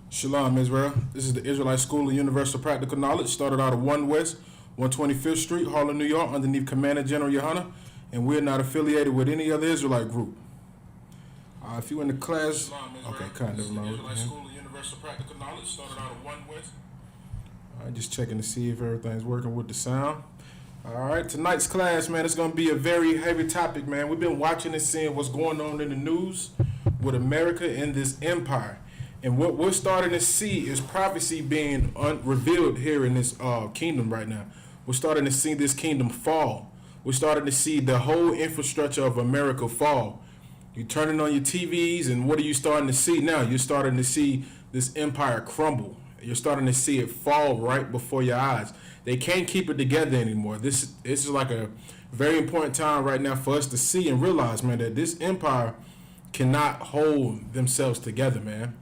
Shalom, Israel. This is the Israelite School of Universal Practical Knowledge, started out of 1 West, 125th Street, Harlem, New York, underneath Commander General Yohana, and we're not affiliated with any other Israelite group. If you in the class, Shalom, Israel. okay, kind This of. is the Israelite School of Universal Practical Knowledge, started out of 1 West. Just checking to see if everything's working with the sound. All right, tonight's class, man, it's going to be a very heavy topic, man. We've been watching and seeing what's going on in the news with America and this empire. And what we're starting to see is prophecy being revealed here in this kingdom right now. We're starting to see this kingdom fall. We're starting to see the whole infrastructure of America fall. You're turning on your TVs, and what are you starting to see now? You're starting to see this empire crumble. You're starting to see it fall right before your eyes. They can't keep it together anymore. This is like a very important time right now for us to see and realize, man, that this empire cannot hold themselves together, man.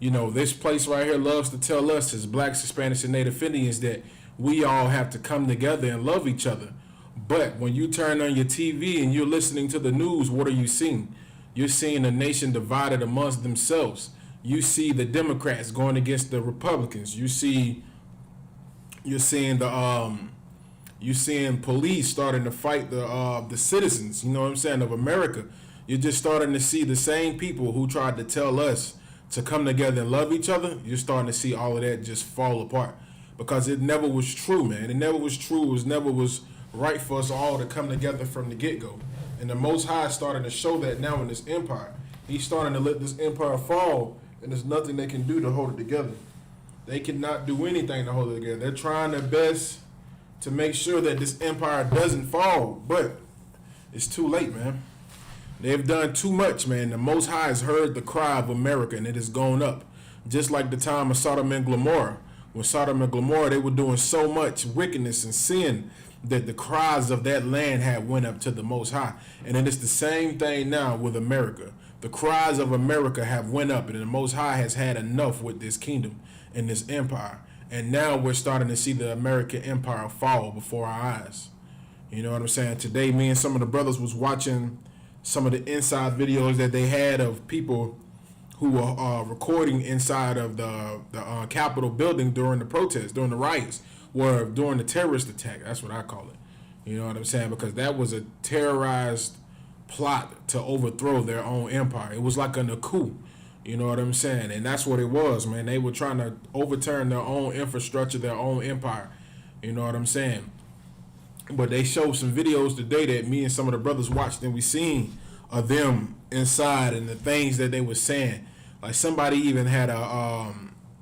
You know, this place right here loves to tell us as blacks, Hispanics, and Native Indians that we all have to come together and love each other. But when you turn on your TV and you're listening to the news, what are you seeing? You're seeing a nation divided amongst themselves. You see the Democrats going against the Republicans. You're seeing police starting to fight the citizens, you know what I'm saying, of America. You're just starting to see the same people who tried to tell us to come together and love each other. You're starting to see all of that just fall apart because it never was true, man. It never was true. It never was right for us all to come together from the get-go. And the Most High is starting to show that now in this empire. He's starting to let this empire fall, and there's nothing they can do to hold it together. They cannot do anything to hold it together. They're trying their best to make sure that this empire doesn't fall, but it's too late, man. They've done too much, man. The Most High has heard the cry of America, and it has gone up. Just like the time of Sodom and Gomorrah. When Sodom and Gomorrah, they were doing so much wickedness and sin that the cries of that land had went up to the Most High. And it is the same thing now with America. The cries of America have went up, and the Most High has had enough with this kingdom and this empire. And now we're starting to see the American empire fall before our eyes. You know what I'm saying? Today, me and some of the brothers was watching some of the inside videos that they had of people who were recording inside of the Capitol building during the protests, during the riots, or during the terrorist attack. That's what I call it. You know what I'm saying? Because that was a terrorized plot to overthrow their own empire. It was like a coup. You know what I'm saying? And that's what it was, man. They were trying to overturn their own infrastructure, their own empire. You know what I'm saying? But they showed some videos today that me and some of the brothers watched, and we seen of them inside and the things that they were saying. Like somebody even had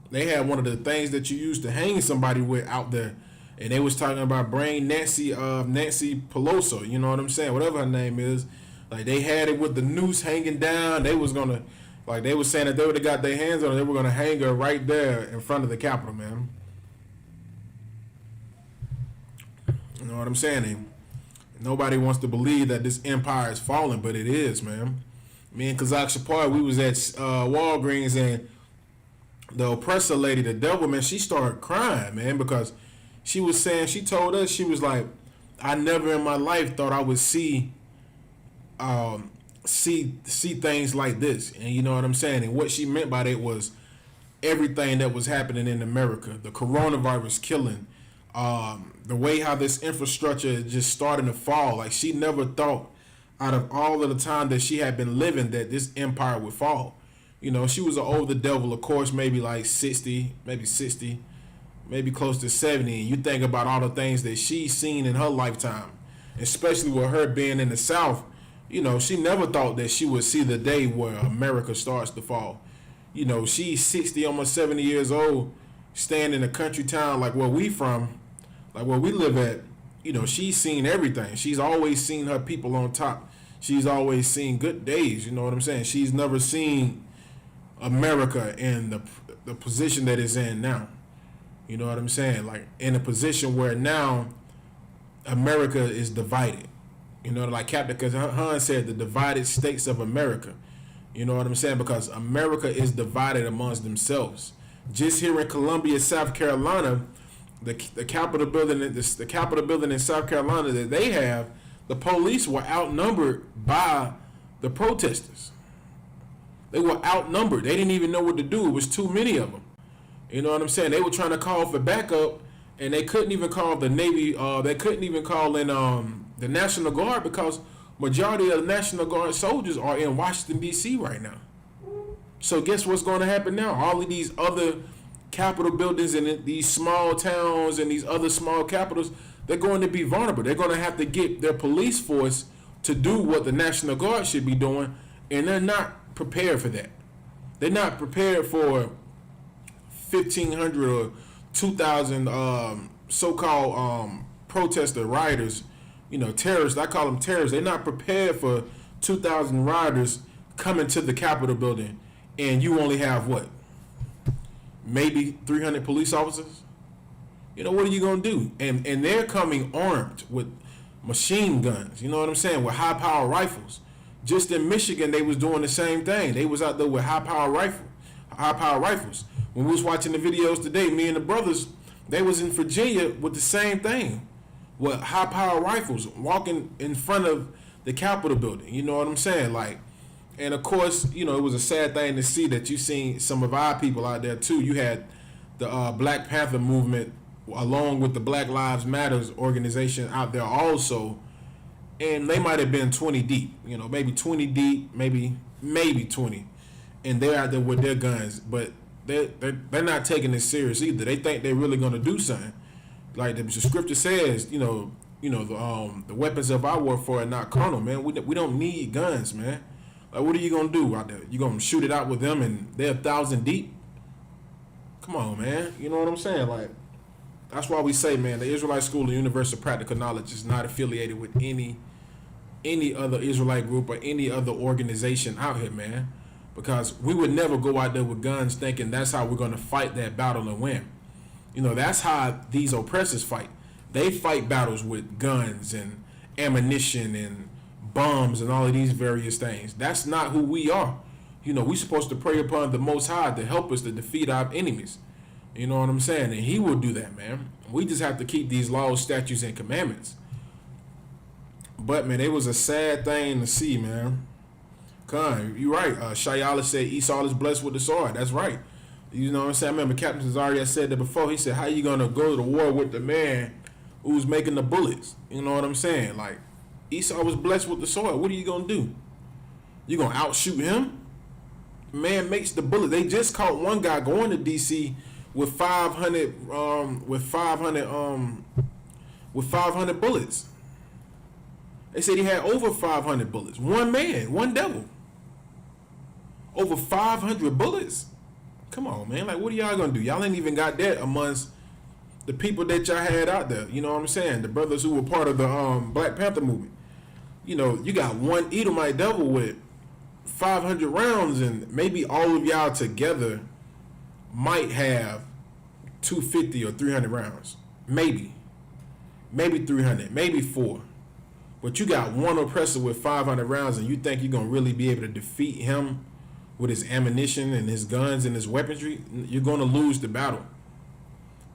they had one of the things that you used to hang somebody with out there, and they was talking about bring Nancy Pelosi, you know what I'm saying, whatever her name is. Like they had it with the noose hanging down. They was gonna, like they was saying that they would have got their hands on her, they were gonna hang her right there in front of the Capitol, man. You know what I'm saying? Nobody wants to believe that this empire is falling, but it is, man. Me and Kazak Shapar, we was at Walgreens, and the oppressor lady, the devil, man, she started crying, man, because she was saying, she told us, she was like, I never in my life thought I would see things like this. And you know what I'm saying? And what she meant by that was everything that was happening in America, the coronavirus killing, the way how this infrastructure is just starting to fall. Like she never thought out of all of the time that she had been living that this empire would fall. You know, she was an older devil, of course, maybe like 60, maybe close to 70. And you think about all the things that she's seen in her lifetime, especially with her being in the South. You know, she never thought that she would see the day where America starts to fall. You know, she's 60, almost 70 years old, staying in a country town like where we from, like where we live at. You know, she's seen everything. She's always seen her people on top. She's always seen good days. You know what I'm saying? She's never seen America in the position that it's in now. You know what I'm saying? Like in a position where now America is divided. You know, like Captain Khan said, the divided states of America. You know what I'm saying? Because America is divided amongst themselves. Just here in Columbia, South Carolina, the Capitol building in South Carolina that they have, the police were outnumbered by the protesters. They were outnumbered. They didn't even know what to do. It was too many of them. You know what I'm saying? They were trying to call for backup, and they couldn't even call the Navy. They couldn't even call in the National Guard because majority of the National Guard soldiers are in Washington D.C. right now. So guess what's going to happen now? All of these other Capitol buildings and these small towns and these other small capitals, they're going to be vulnerable. They're going to have to get their police force to do what the National Guard should be doing, and they're not prepared for that. They're not prepared for 1,500 or 2,000 so-called protester rioters, terrorists. I call them terrorists. They're not prepared for 2,000 rioters coming to the Capitol building, and you only have what? Maybe 300 police officers? What are you going to do? And they're coming armed with machine guns, you know what I'm saying, with high-power rifles. Just in Michigan, they was doing the same thing. They was out there with high-power rifles. When we was watching the videos today, me and the brothers, they was in Virginia with the same thing, with high-power rifles, walking in front of the Capitol building. You know what I'm saying? And of course, it was a sad thing to see that you seen some of our people out there too. You had the Black Panther movement along with the Black Lives Matters organization out there also, and they might have been 20 deep, maybe 20 deep, maybe 20, and they're out there with their guns, but they're not taking it serious either. They think they're really going to do something, like the scripture says. The weapons of our warfare are not carnal, man. We don't need guns, man. Like, what are you gonna do out there? You gonna shoot it out with them and they're 1,000 deep? Come on, man. You know what I'm saying? Like, that's why we say, man, the Israelite School of Universal Practical Knowledge is not affiliated with any other Israelite group or any other organization out here, man. Because we would never go out there with guns thinking that's how we're gonna fight that battle and win. That's how these oppressors fight. They fight battles with guns and ammunition and bombs and all of these various things. That's not who we are. We're supposed to pray upon the Most High to help us to defeat our enemies. You know what I'm saying? And He will do that, man. We just have to keep these laws, statutes, and commandments. But, man, it was a sad thing to see, man. You're right. Shayala said Esau is blessed with the sword. That's right. You know what I'm saying? I remember Captain Cesario said that before. He said, how you going to go to war with the man who's making the bullets? You know what I'm saying? Like, Esau was blessed with the sword. What are you going to do? You going to outshoot him? Man makes the bullet. They just caught one guy going to D.C. with 500 bullets. They said he had over 500 bullets. One man, one devil. Over 500 bullets. Come on, man. Like, what are y'all going to do? Y'all ain't even got that amongst the people that y'all had out there. You know what I'm saying? The brothers who were part of the Black Panther movement. You got one Edomite devil with 500 rounds, and maybe all of y'all together might have 250 or 300 rounds. Maybe 300, maybe 4. But you got one oppressor with 500 rounds, and you think you're going to really be able to defeat him with his ammunition and his guns and his weaponry? You're going to lose the battle.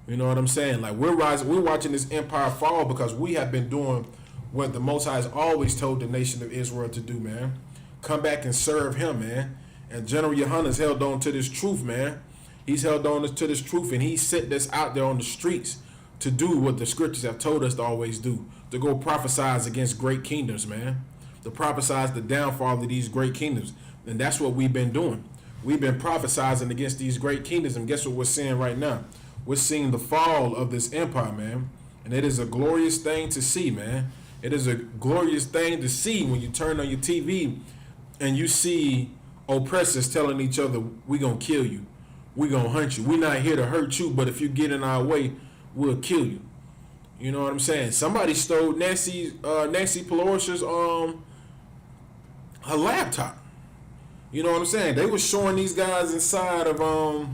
You know what I'm saying? Like, we're watching this empire fall because we have been doing what the Most High has always told the nation of Israel to do, man. Come back and serve Him, man. And General Yohana's held on to this truth, man. He's held on to this truth, and he set us out there on the streets to do what the scriptures have told us to always do, to go prophesize against great kingdoms, man. To prophesize the downfall of these great kingdoms. And that's what we've been doing. We've been prophesizing against these great kingdoms, and guess what we're seeing right now? We're seeing the fall of this empire, man. And it is a glorious thing to see, man. It is a glorious thing to see when you turn on your TV and you see oppressors telling each other, we gonna kill you. We gonna hunt you. We're not here to hurt you, but if you get in our way, we'll kill you. You know what I'm saying? Somebody stole Nancy Pelosi's her laptop. You know what I'm saying? They were showing these guys inside of the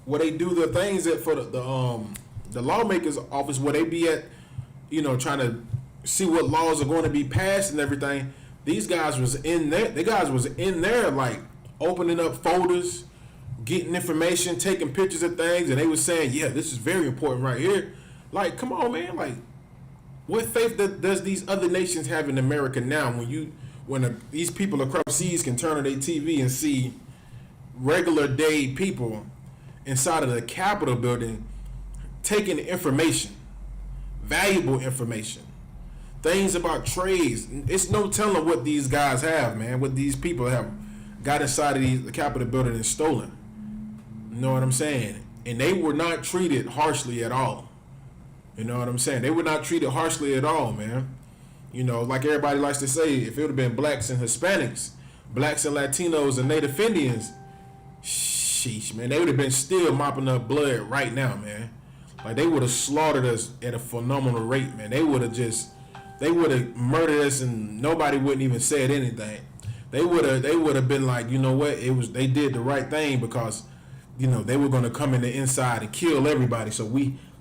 where they do the things at for the lawmakers office, where they be at, trying to see what laws are going to be passed and everything. These guys was in there. The guys was in there, like, opening up folders, getting information, taking pictures of things, and they was saying, yeah, this is very important right here. Like, come on, man. Like, what faith does these other nations have in America now when these people across seas can turn on their TV and see, regular day people inside of the Capitol building taking information, valuable information, things about trades. It's no telling what these guys have, man, what these people have got inside of the Capitol building and stolen. You know what I'm saying? And they were not treated harshly at all. You know what I'm saying? They were not treated harshly at all, man. You know, like everybody likes to say, if it would have been blacks and Hispanics, blacks and Latinos and Native Indians, sheesh, man, they would have been still mopping up blood right now, man. Like, they would have slaughtered us at a phenomenal rate, man. They would have murdered us and nobody wouldn't even said anything. They would have been like, you know what, they did the right thing because, you know, they were going to come in the inside and kill everybody. So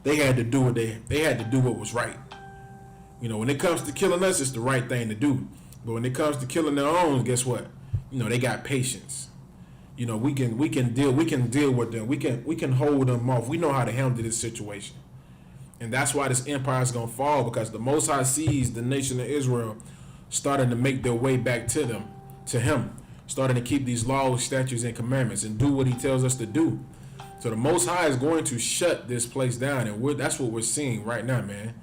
they had to do what was right. You know, when it comes to killing us, it's the right thing to do. But when it comes to killing their own, guess what? You know, they got patience. You know, we can deal with them. We can hold them off. We know how to handle this situation. And that's why this empire is going to fall, because the Most High sees the nation of Israel starting to make their way back to him, starting to keep these laws, statutes, and commandments and do what he tells us to do. So the Most High is going to shut this place down, and that's what we're seeing right now, man.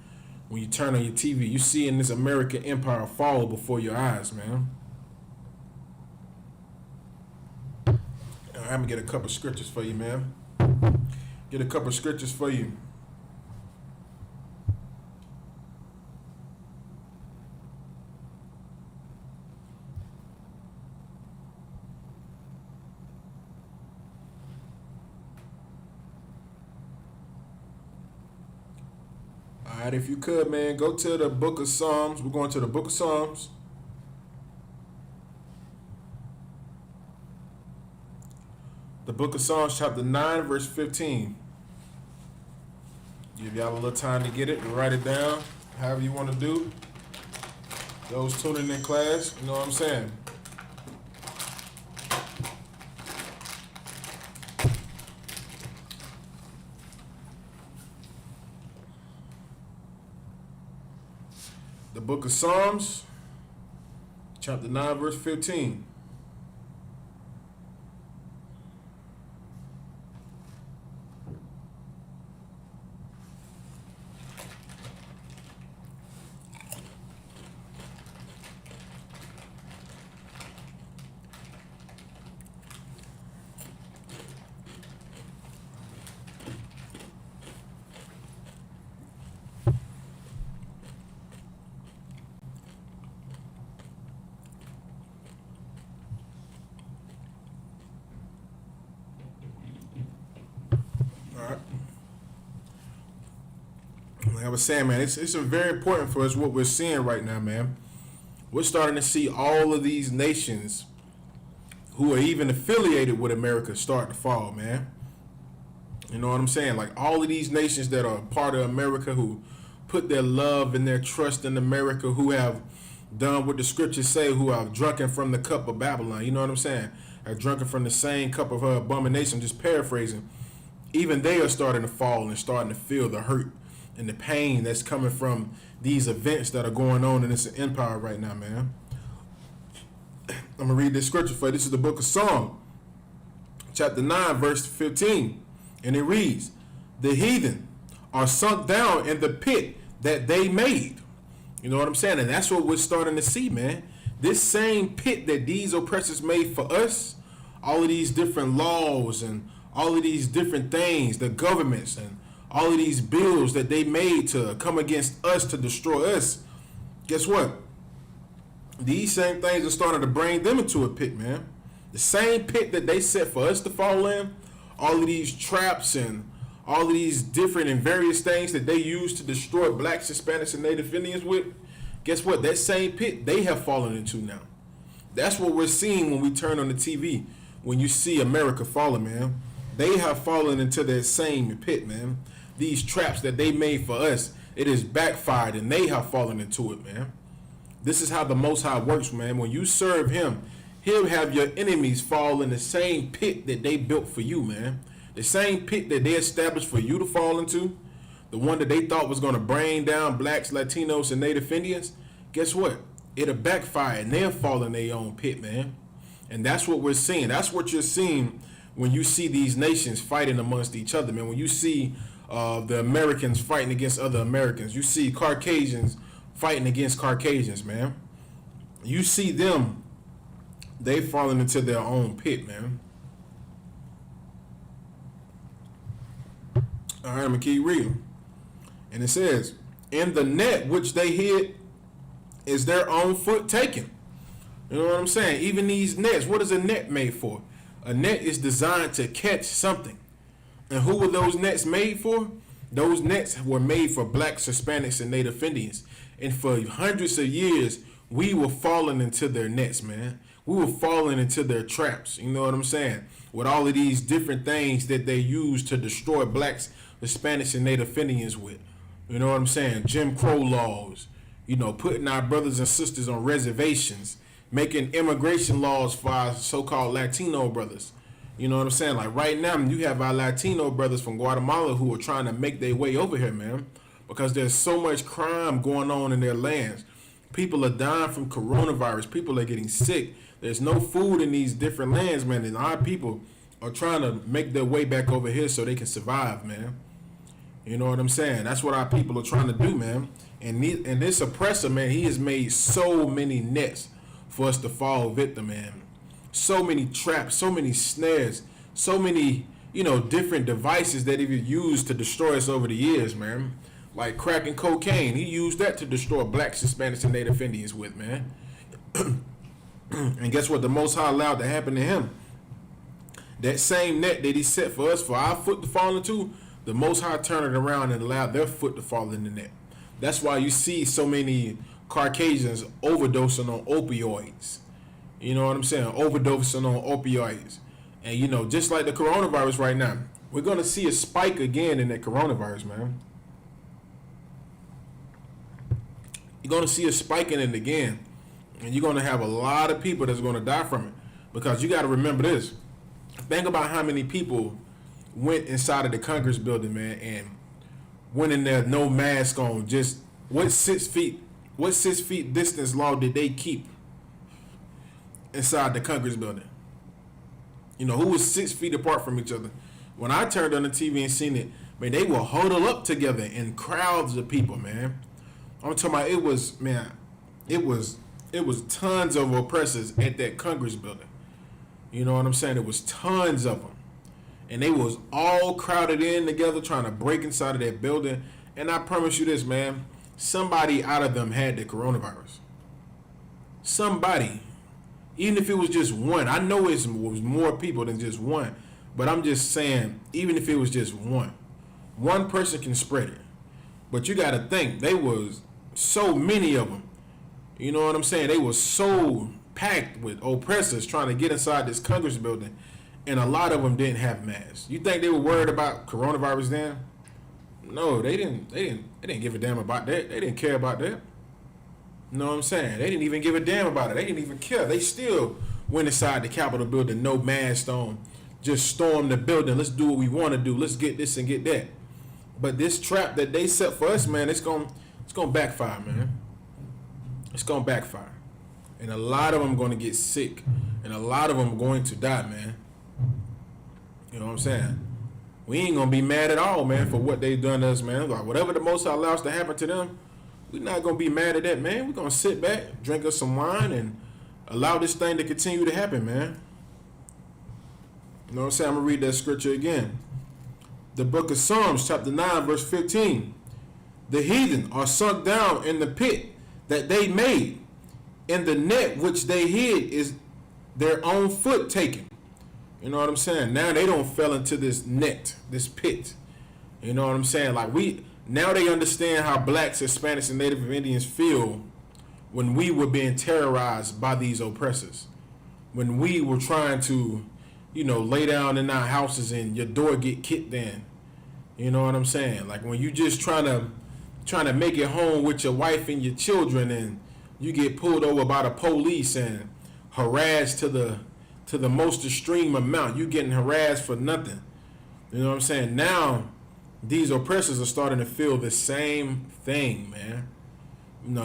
When you turn on your TV, you seeing this American empire fall before your eyes, man. I'm gonna get a couple scriptures for you, man. Get a couple scriptures for you. All right, if you could, man, go to the book of Psalms. We're going to the book of Psalms. The book of Psalms, chapter 9, verse 15. Give y'all a little time to get it, to write it down, however you want to do. Those tuning in class, you know what I'm saying? The book of Psalms, chapter 9, verse 15. Like I was saying, man, it's very important for us what we're seeing right now, man. We're starting to see all of these nations who are even affiliated with America start to fall, man. You know what I'm saying? Like, all of these nations that are part of America, who put their love and their trust in America, who have done what the scriptures say, who have drunken from the cup of Babylon. You know what I'm saying? Have drunken from the same cup of her abomination. Just paraphrasing. Even they are starting to fall and starting to feel the hurt and the pain that's coming from these events that are going on in this empire right now, man. I'm going to read this scripture for you. This is the book of Psalm, chapter 9, verse 15. And it reads, "The heathen are sunk down in the pit that they made." You know what I'm saying? And that's what we're starting to see, man. This same pit that these oppressors made for us, all of these different laws and all of these different things, the governments and all of these bills that they made to come against us, to destroy us, guess what? These same things are starting to bring them into a pit, man. The same pit that they set for us to fall in, all of these traps and all of these different and various things that they use to destroy blacks, Hispanics, and Native Indians with, guess what? That same pit they have fallen into now. That's what we're seeing when we turn on the TV. When you see America falling, man, they have fallen into that same pit, man. These traps that they made for us, it is backfired and they have fallen into it, man. This is how the Most High works, man. When you serve him, he'll have your enemies fall in the same pit that they built for you, man. The same pit that they established for you to fall into, the one that they thought was going to bring down blacks, Latinos, and Native Indians, guess what? It'll backfire and they'll fall in their own pit, man. And that's what we're seeing. That's what you're seeing when you see these nations fighting amongst each other, man. When you see the Americans fighting against other Americans, you see Caucasians fighting against Caucasians, man. You see them, they falling into their own pit, man. All right, I'm gonna keep reading. And it says, in the net which they hid is their own foot taken. You know what I'm saying? Even these nets, what is a net made for? A net is designed to catch something. And who were those nets made for? Those nets were made for blacks, Hispanics, and Native Indians. And for hundreds of years, we were falling into their nets, man. We were falling into their traps. You know what I'm saying? With all of these different things that they use to destroy blacks, Hispanics, and Native Indians with. You know what I'm saying? Jim Crow laws. You know, putting our brothers and sisters on reservations. Making immigration laws for our so-called Latino brothers. You know what I'm saying? Like right now, you have our Latino brothers from Guatemala who are trying to make their way over here, man. Because there's so much crime going on in their lands. People are dying from coronavirus. People are getting sick. There's no food in these different lands, man. And our people are trying to make their way back over here so they can survive, man. You know what I'm saying? That's what our people are trying to do, man. And this oppressor, man, he has made so many nets for us to fall victim, man. So many traps, so many snares, so many, different devices that he used to destroy us over the years, man. Like crack and cocaine. He used that to destroy blacks, Hispanics, and Native Indians with, man. And guess what? The Most High allowed to happen to him. That same net that he set for us, for our foot to fall into, the Most High turned it around and allowed their foot to fall in the net. That's why you see so many Caucasians overdosing on opioids. You know what I'm saying? Overdosing on opioids. And, just like the coronavirus right now, we're going to see a spike again in that coronavirus, man. You're going to see a spike in it again. And you're going to have a lot of people that's going to die from it. Because you got to remember this. Think about how many people went inside of the Congress building, man, and went in there no mask on. Just what 6 feet distance law did they keep inside the Congress building? Who was 6 feet apart from each other? When I turned on the TV and seen it, man, they will huddle up together in crowds of people, man. I'm talking about it was tons of oppressors at that Congress building. You know what I'm saying? It was tons of them. And they was all crowded in together trying to break inside of that building. And I promise you this, man, somebody out of them had the coronavirus. Somebody. Even if it was just one. I know it was more people than just one. But I'm just saying, even if it was just one person can spread it. But you got to think, they was so many of them. You know what I'm saying? They were so packed with oppressors trying to get inside this Congress building. And a lot of them didn't have masks. You think they were worried about coronavirus then? No, they didn't give a damn about that. They didn't care about that. You know what I'm saying? They didn't even give a damn about it. They didn't even care. They still went inside the Capitol building, no mask on. Just stormed the building. Let's do what we want to do. Let's get this and get that. But this trap that they set for us, man, it's gonna backfire, man. It's gonna backfire. And a lot of them are gonna get sick. And a lot of them are going to die, man. You know what I'm saying? We ain't gonna be mad at all, man, for what they done to us, man. Like whatever the Most High allows to happen to them, we're not gonna be mad at that, man. We're gonna sit back, drink us some wine, and allow this thing to continue to happen, man. You know what I'm saying? I'm gonna read that scripture again. The book of Psalms, chapter 9, verse 15. The heathen are sunk down in the pit that they made, and the net which they hid is their own foot taken. You know what I'm saying? Now they don't fell into this net, this pit. You know what I'm saying? Like now they understand how blacks, Hispanics, and Native Indians feel when we were being terrorized by these oppressors. When we were trying to, lay down in our houses and your door get kicked in. You know what I'm saying? Like when you just trying to make it home with your wife and your children, and you get pulled over by the police and harassed to the most extreme amount. You getting harassed for nothing. You know what I'm saying? Now, these oppressors are starting to feel the same thing, man.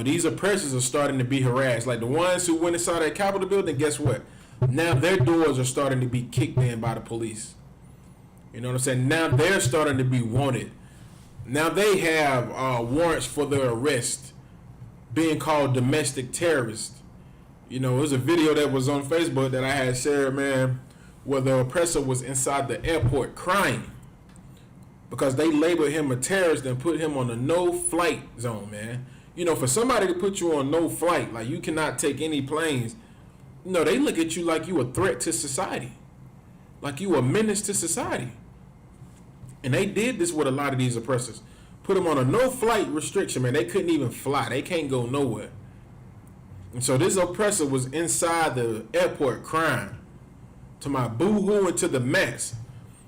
These oppressors are starting to be harassed. Like the ones who went inside that Capitol building, guess what? Now their doors are starting to be kicked in by the police. You know what I'm saying? Now they're starting to be wanted. Now they have warrants for their arrest, being called domestic terrorists. You know, it was a video that was on Facebook that I had shared, man, where the oppressor was inside the airport crying because they labeled him a terrorist and put him on a no-flight zone, man. You know, for somebody to put you on no flight, like you cannot take any planes, you know, they look at you like you a threat to society, like you a menace to society. And they did this with a lot of these oppressors. Put them on a no-flight restriction, man. They couldn't even fly. They can't go nowhere. And so this oppressor was inside the airport crying to my boo-hooing to the max.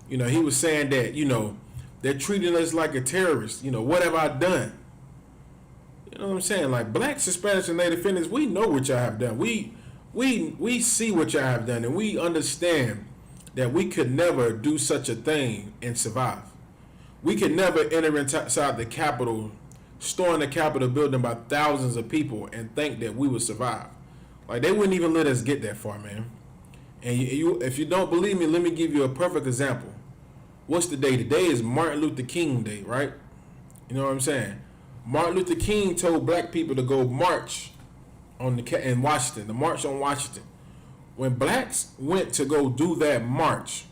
You know, he was saying that, you know, they're treating us like a terrorist. You know, what have I done? You know what I'm saying? Like, blacks, Hispanics, and Native Indians, we know what y'all have done. We see what y'all have done, and we understand that we could never do such a thing and survive. We could never enter inside the Capitol, storm the Capitol building by thousands of people and think that we would survive. Like, they wouldn't even let us get that far, man. And if you don't believe me, let me give you a perfect example. What's the day? Today is Martin Luther King Day, right? You know what I'm saying? Martin Luther King told black people to go march in Washington, the March on Washington. When blacks went to go do that march,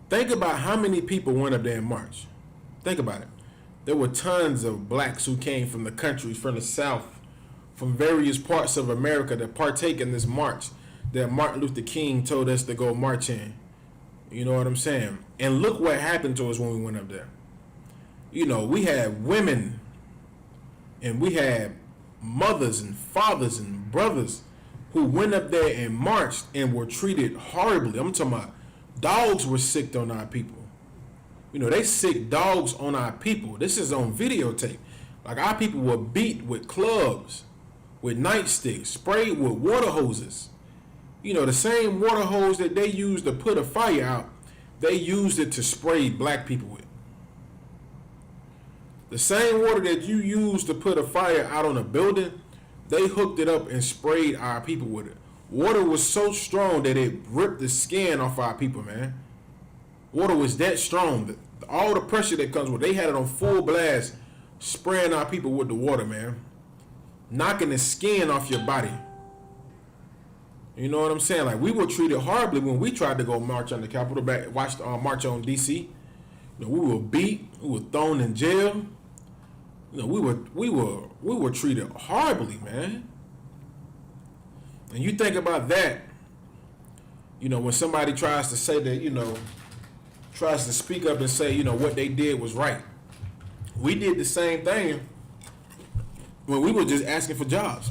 think about how many people went up there and marched. Think about it. There were tons of blacks who came from the country, from the South, from various parts of America to partake in this march that Martin Luther King told us to go march in. You know what I'm saying? And look what happened to us when we went up there. You know, we had women and we had mothers and fathers and brothers who went up there and marched and were treated horribly. I'm talking about dogs were sicked on our people. You know, they sick dogs on our people. This is on videotape. Like, our people were beat with clubs, with nightsticks, sprayed with water hoses. You know, the same water hose that they used to put a fire out, they used it to spray black people with. The same water that you used to put a fire out on a building, they hooked it up and sprayed our people with it. Water was so strong that it ripped the skin off our people, man. Water was that strong. All the pressure that comes with it, they had it on full blast, spraying our people with the water, man. Knocking the skin off your body. You know what I'm saying? Like, we were treated horribly when we tried to go march on the Capitol, march on D.C. You know, we were beat, we were thrown in jail. You know, we were treated horribly, man. And you think about that, you know, when somebody tries to say that, you know, tries to speak up and say, you know, what they did was right. We did the same thing when we were just asking for jobs.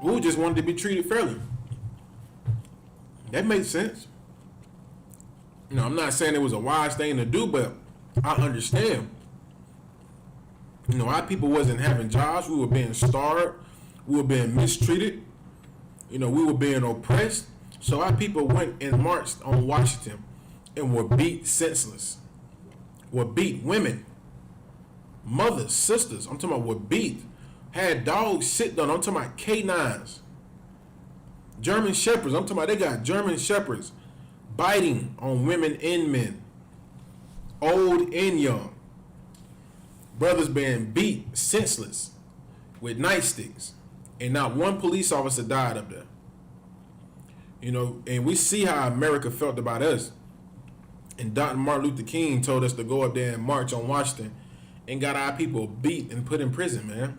We just wanted to be treated fairly. That makes sense. You know, I'm not saying it was a wise thing to do, but I understand. You know, our people wasn't having jobs. We were being starved. We were being mistreated. You know, we were being oppressed. So our people went and marched on Washington and were beat senseless. Were beat. Women, mothers, sisters, I'm talking about, were beat. Had dogs sitting on, I'm talking about canines. German shepherds, I'm talking about, they got German shepherds biting on women and men, old and young. Brothers being beat senseless with nightsticks, and not one police officer died up there. You know, and we see how America felt about us. And Dr. Martin Luther King told us to go up there and march on Washington and got our people beat and put in prison, man.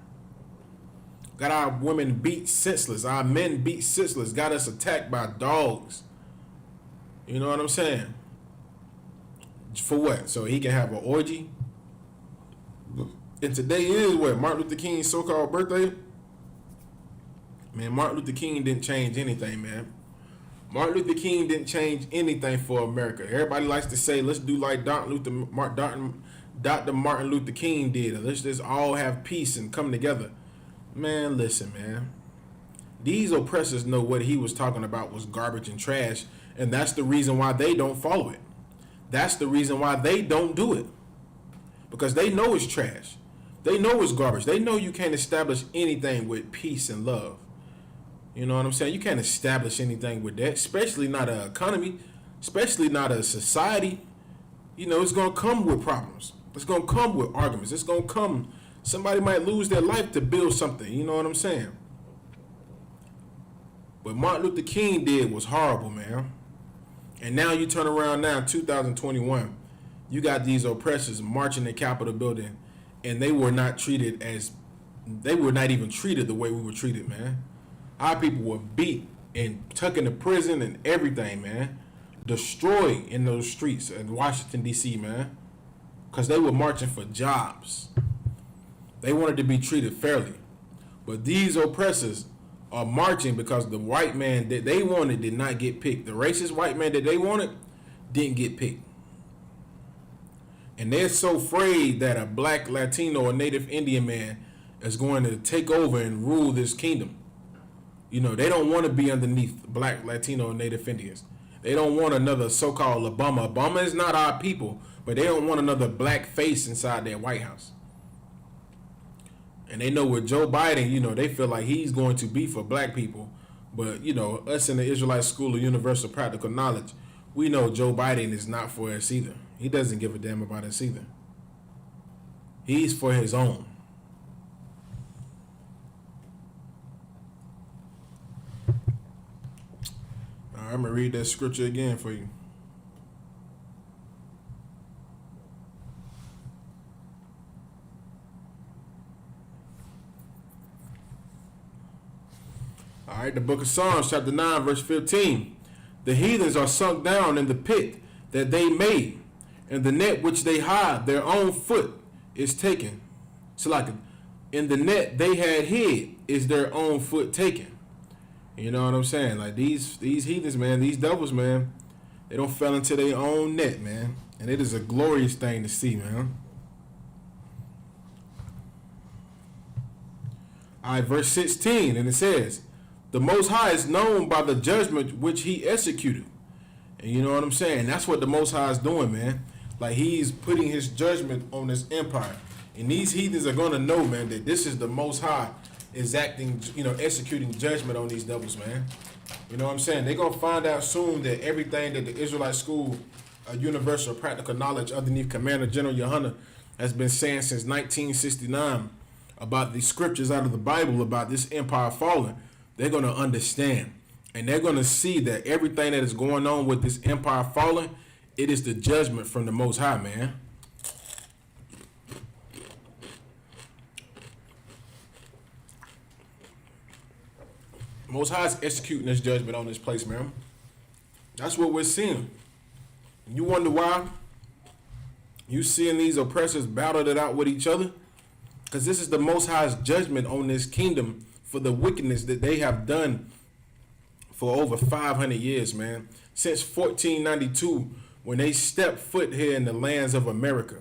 Got our women beat senseless, our men beat senseless, got us attacked by dogs. You know what I'm saying? For what? So he can have an orgy? And today is what? Martin Luther King's so-called birthday? Man, Martin Luther King didn't change anything, man. Martin Luther King didn't change anything for America. Everybody likes to say, let's do like Dr. Martin Luther King did, and let's just all have peace and come together. Man, listen, man. These oppressors know what he was talking about was garbage and trash, and that's the reason why they don't follow it. That's the reason why they don't do it. Because they know it's trash. They know it's garbage. They know you can't establish anything with peace and love. You know what I'm saying? You can't establish anything with that, especially not an economy, especially not a society. You know, it's gonna come with problems. It's gonna come with arguments. It's gonna come. Somebody might lose their life to build something. You know what I'm saying? What Martin Luther King did was horrible, man. And now you turn around now, 2021, you got these oppressors marching the Capitol building, and they were not even treated the way we were treated, man. Our people were beat and tucked into prison and everything, man. Destroyed in those streets in Washington, D.C., man. Because they were marching for jobs. They wanted to be treated fairly. But these oppressors are marching because the white man that they wanted did not get picked. The racist white man that they wanted didn't get picked. And they're so afraid that a black, Latino, or Native Indian man is going to take over and rule this kingdom. You know, they don't want to be underneath black, Latino, and Native Indians. They don't want another so-called Obama. Obama is not our people, but they don't want another black face inside their White House. And they know with Joe Biden, you know, they feel like he's going to be for black people. But, you know, us in the Israelite School of Universal Practical Knowledge, we know Joe Biden is not for us either. He doesn't give a damn about us either. He's for his own. All right, I'm going to read that scripture again for you. All right, the book of Psalms, chapter 9, verse 15. The heathens are sunk down in the pit that they made, and the net which they hide, their own foot is taken. So like in the net they had hid is their own foot taken. You know what I'm saying? Like these heathens, man, these devils, man, they don't fell into their own net, man. And it is a glorious thing to see, man. All right, verse 16, and it says, the Most High is known by the judgment which he executed. And you know what I'm saying? That's what the Most High is doing, man. Like he's putting his judgment on this empire. And these heathens are going to know, man, that this is the Most High is acting, you know, executing judgment on these devils, man. You know what I'm saying? They're going to find out soon that everything that the Israelite School of Universal Practical Knowledge underneath Commander General Yohana has been saying since 1969 about the scriptures out of the Bible about this empire falling. They're going to understand. And they're going to see that everything that is going on with this empire falling, it is the judgment from the Most High, man. Most High is executing this judgment on this place, man. That's what we're seeing. You wonder why you seeing these oppressors battle it out with each other? Because this is the Most High's judgment on this kingdom for the wickedness that they have done for over 500 years, man. Since 1492, when they stepped foot here in the lands of America,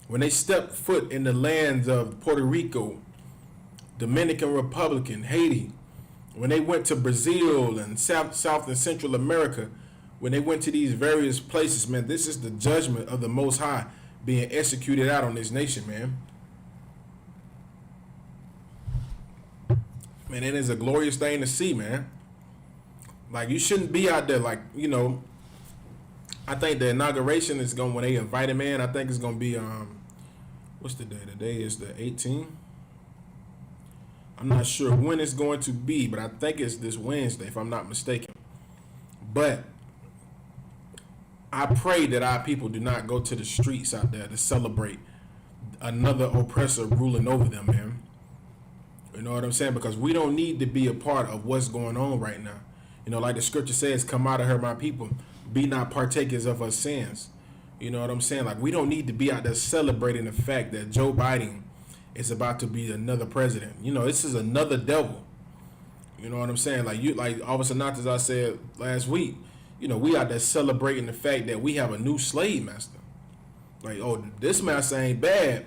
when they stepped foot in the lands of Puerto Rico, Dominican Republic, Haiti, when they went to Brazil and South and Central America, when they went to these various places, man, this is the judgment of the Most High being executed out on this nation, man. Man, it is a glorious thing to see, man. Like, you shouldn't be out there, like, you know, I think the inauguration is going, when they invite him in, I think it's going to be, what's the day? The day is the 18th. I'm not sure when it's going to be, but I think it's this Wednesday, if I'm not mistaken. But I pray that our people do not go to the streets out there to celebrate another oppressor ruling over them, man. You know what I'm saying? Because we don't need to be a part of what's going on right now. You know, like the scripture says, come out of her, my people. Be not partakers of her sins. You know what I'm saying? Like, we don't need to be out there celebrating the fact that Joe Biden is about to be another president. You know, this is another devil. You know what I'm saying? Like Officer Not, as I said last week, you know, we out there celebrating the fact that we have a new slave master. Like, oh, this master ain't bad,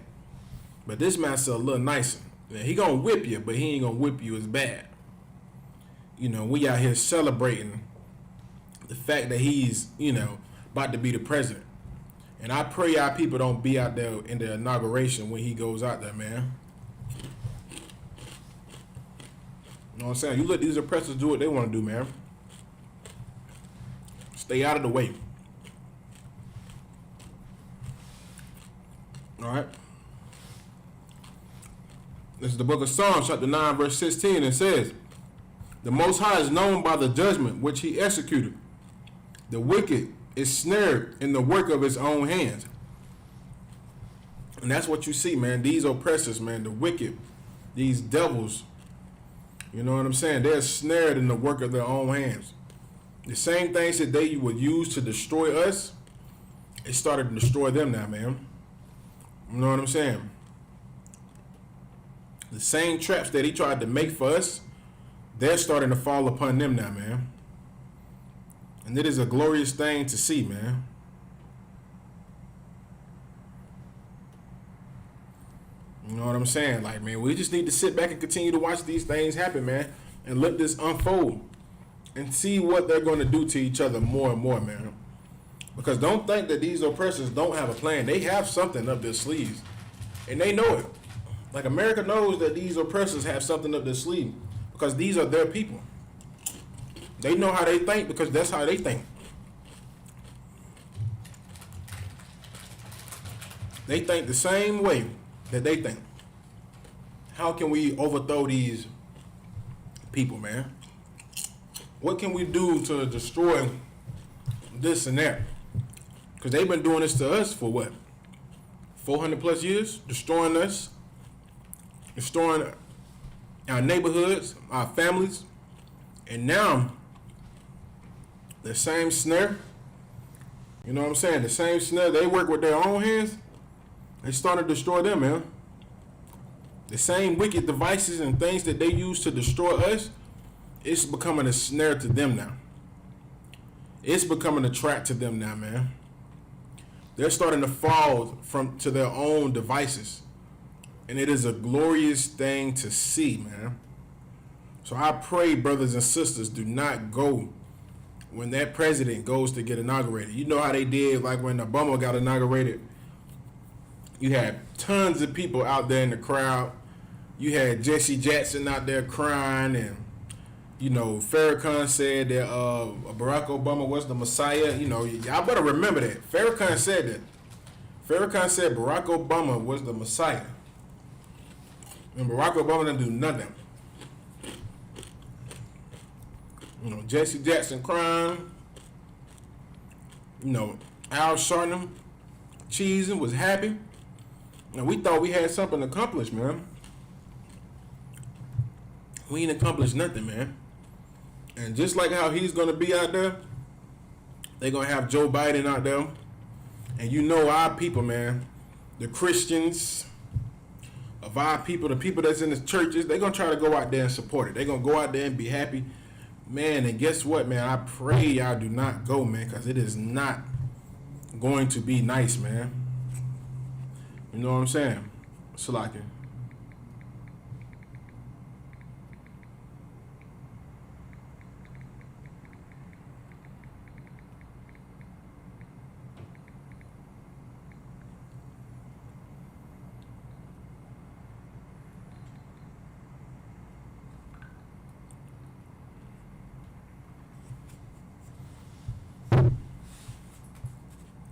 but this master a little nicer. He gonna whip you, but he ain't gonna whip you as bad. You know, we out here celebrating the fact that he's, you know, about to be the president. And I pray our people don't be out there in the inauguration when he goes out there, man. You know what I'm saying? You let these oppressors do what they want to do, man. Stay out of the way. All right. This is the book of Psalms, chapter 9, verse 16. It says, "The Most High is known by the judgment which he executed. The wicked is snared in the work of his own hands." And that's what you see, man. These oppressors, man, the wicked, these devils, you know what I'm saying? They're snared in the work of their own hands. The same things that they would use to destroy us, it started to destroy them now, man. You know what I'm saying? The same traps that he tried to make for us, they're starting to fall upon them now, man. And it is a glorious thing to see, man. You know what I'm saying? Like, man, we just need to sit back and continue to watch these things happen, man, and let this unfold and see what they're going to do to each other more and more, man. Because don't think that these oppressors don't have a plan. They have something up their sleeves, and they know it. Like, America knows that these oppressors have something up their sleeve because these are their people. They know how they think because that's how they think. They think the same way that they think. How can we overthrow these people, man? What can we do to destroy this and that? Because they've been doing this to us for what? 400 plus years? Destroying us. Destroying our neighborhoods, our families. And now, the same snare, you know what I'm saying? The same snare, they work with their own hands. They started to destroy them, man. The same wicked devices and things that they use to destroy us, it's becoming a snare to them now. It's becoming a trap to them now, man. They're starting to fall to their own devices. And it is a glorious thing to see, man. So I pray, brothers and sisters, do not go when that president goes to get inaugurated. You know how they did, like when Obama got inaugurated. You had tons of people out there in the crowd. You had Jesse Jackson out there crying, and you know Farrakhan said that Barack Obama was the Messiah. You know, y'all better remember that. Farrakhan said that. Farrakhan said Barack Obama was the Messiah, and Barack Obama didn't do nothing. You know, Jesse Jackson crying. You know, Al Sharpton cheesing, was happy. And we thought we had something accomplished, man. We ain't accomplished nothing, man. And just like how he's going to be out there, they're going to have Joe Biden out there. And you know our people, man, the Christians of our people, the people that's in the churches, they're going to try to go out there and support it. They're going to go out there and be happy. Man, and guess what, man? I pray y'all do not go, man, because it is not going to be nice, man. You know what I'm saying? Salaki.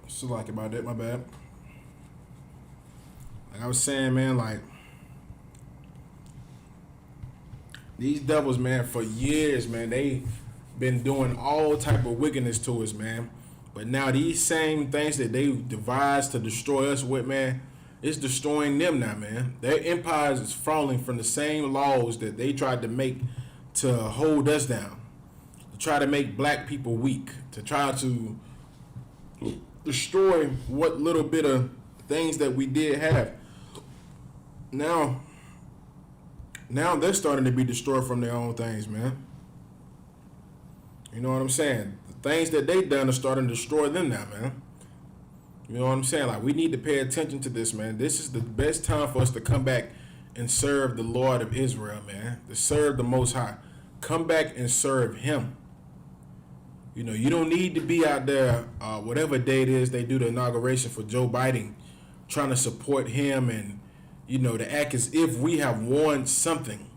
Salaki about that, my bad. Like I was saying, man, like these devils, man, for years, man, they been doing all type of wickedness to us, man. But now these same things that they devised to destroy us with, man, it's destroying them now, man. Their empires is falling from the same laws that they tried to make to hold us down, to try to make black people weak, to try to destroy what little bit of things that we did have. Now they're starting to be destroyed from their own things, man. You know what I'm saying? The things that they done are starting to destroy them now, man. You know what I'm saying? Like, we need to pay attention to this, man. This is the best time for us to come back and serve the Lord of Israel, man. To serve the Most High. Come back and serve Him. You know, you don't need to be out there, whatever day it is they do the inauguration for Joe Biden, trying to support him and, you know, to act as if we have won something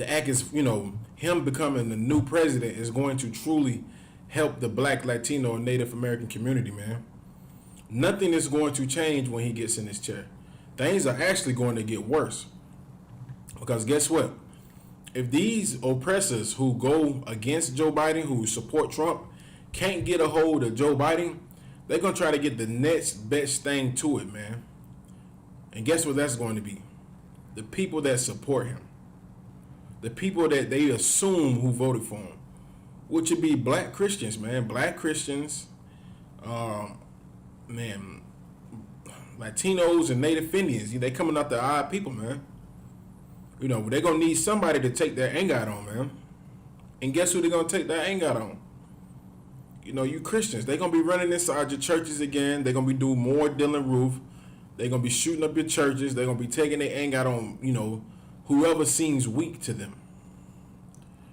the act is, him becoming the new president is going to truly help the Black, Latino, and Native American community, man. Nothing is going to change when he gets in his chair. Things are actually going to get worse. Because guess what? If these oppressors who go against Joe Biden, who support Trump, can't get a hold of Joe Biden, they're going to try to get the next best thing to it, man. And guess what that's going to be? The people that support him. The people that they assume who voted for him. Which would be black Christians, man. Black Christians, Latinos and Native Indians. They coming out the odd people, man. They're going to need somebody to take their anger out on, man. And guess who they're going to take their anger out on? You Christians. They're going to be running inside your churches again. They're going to be doing more Dylan Roof. They're going to be shooting up your churches. They're going to be taking their anger out on, whoever seems weak to them.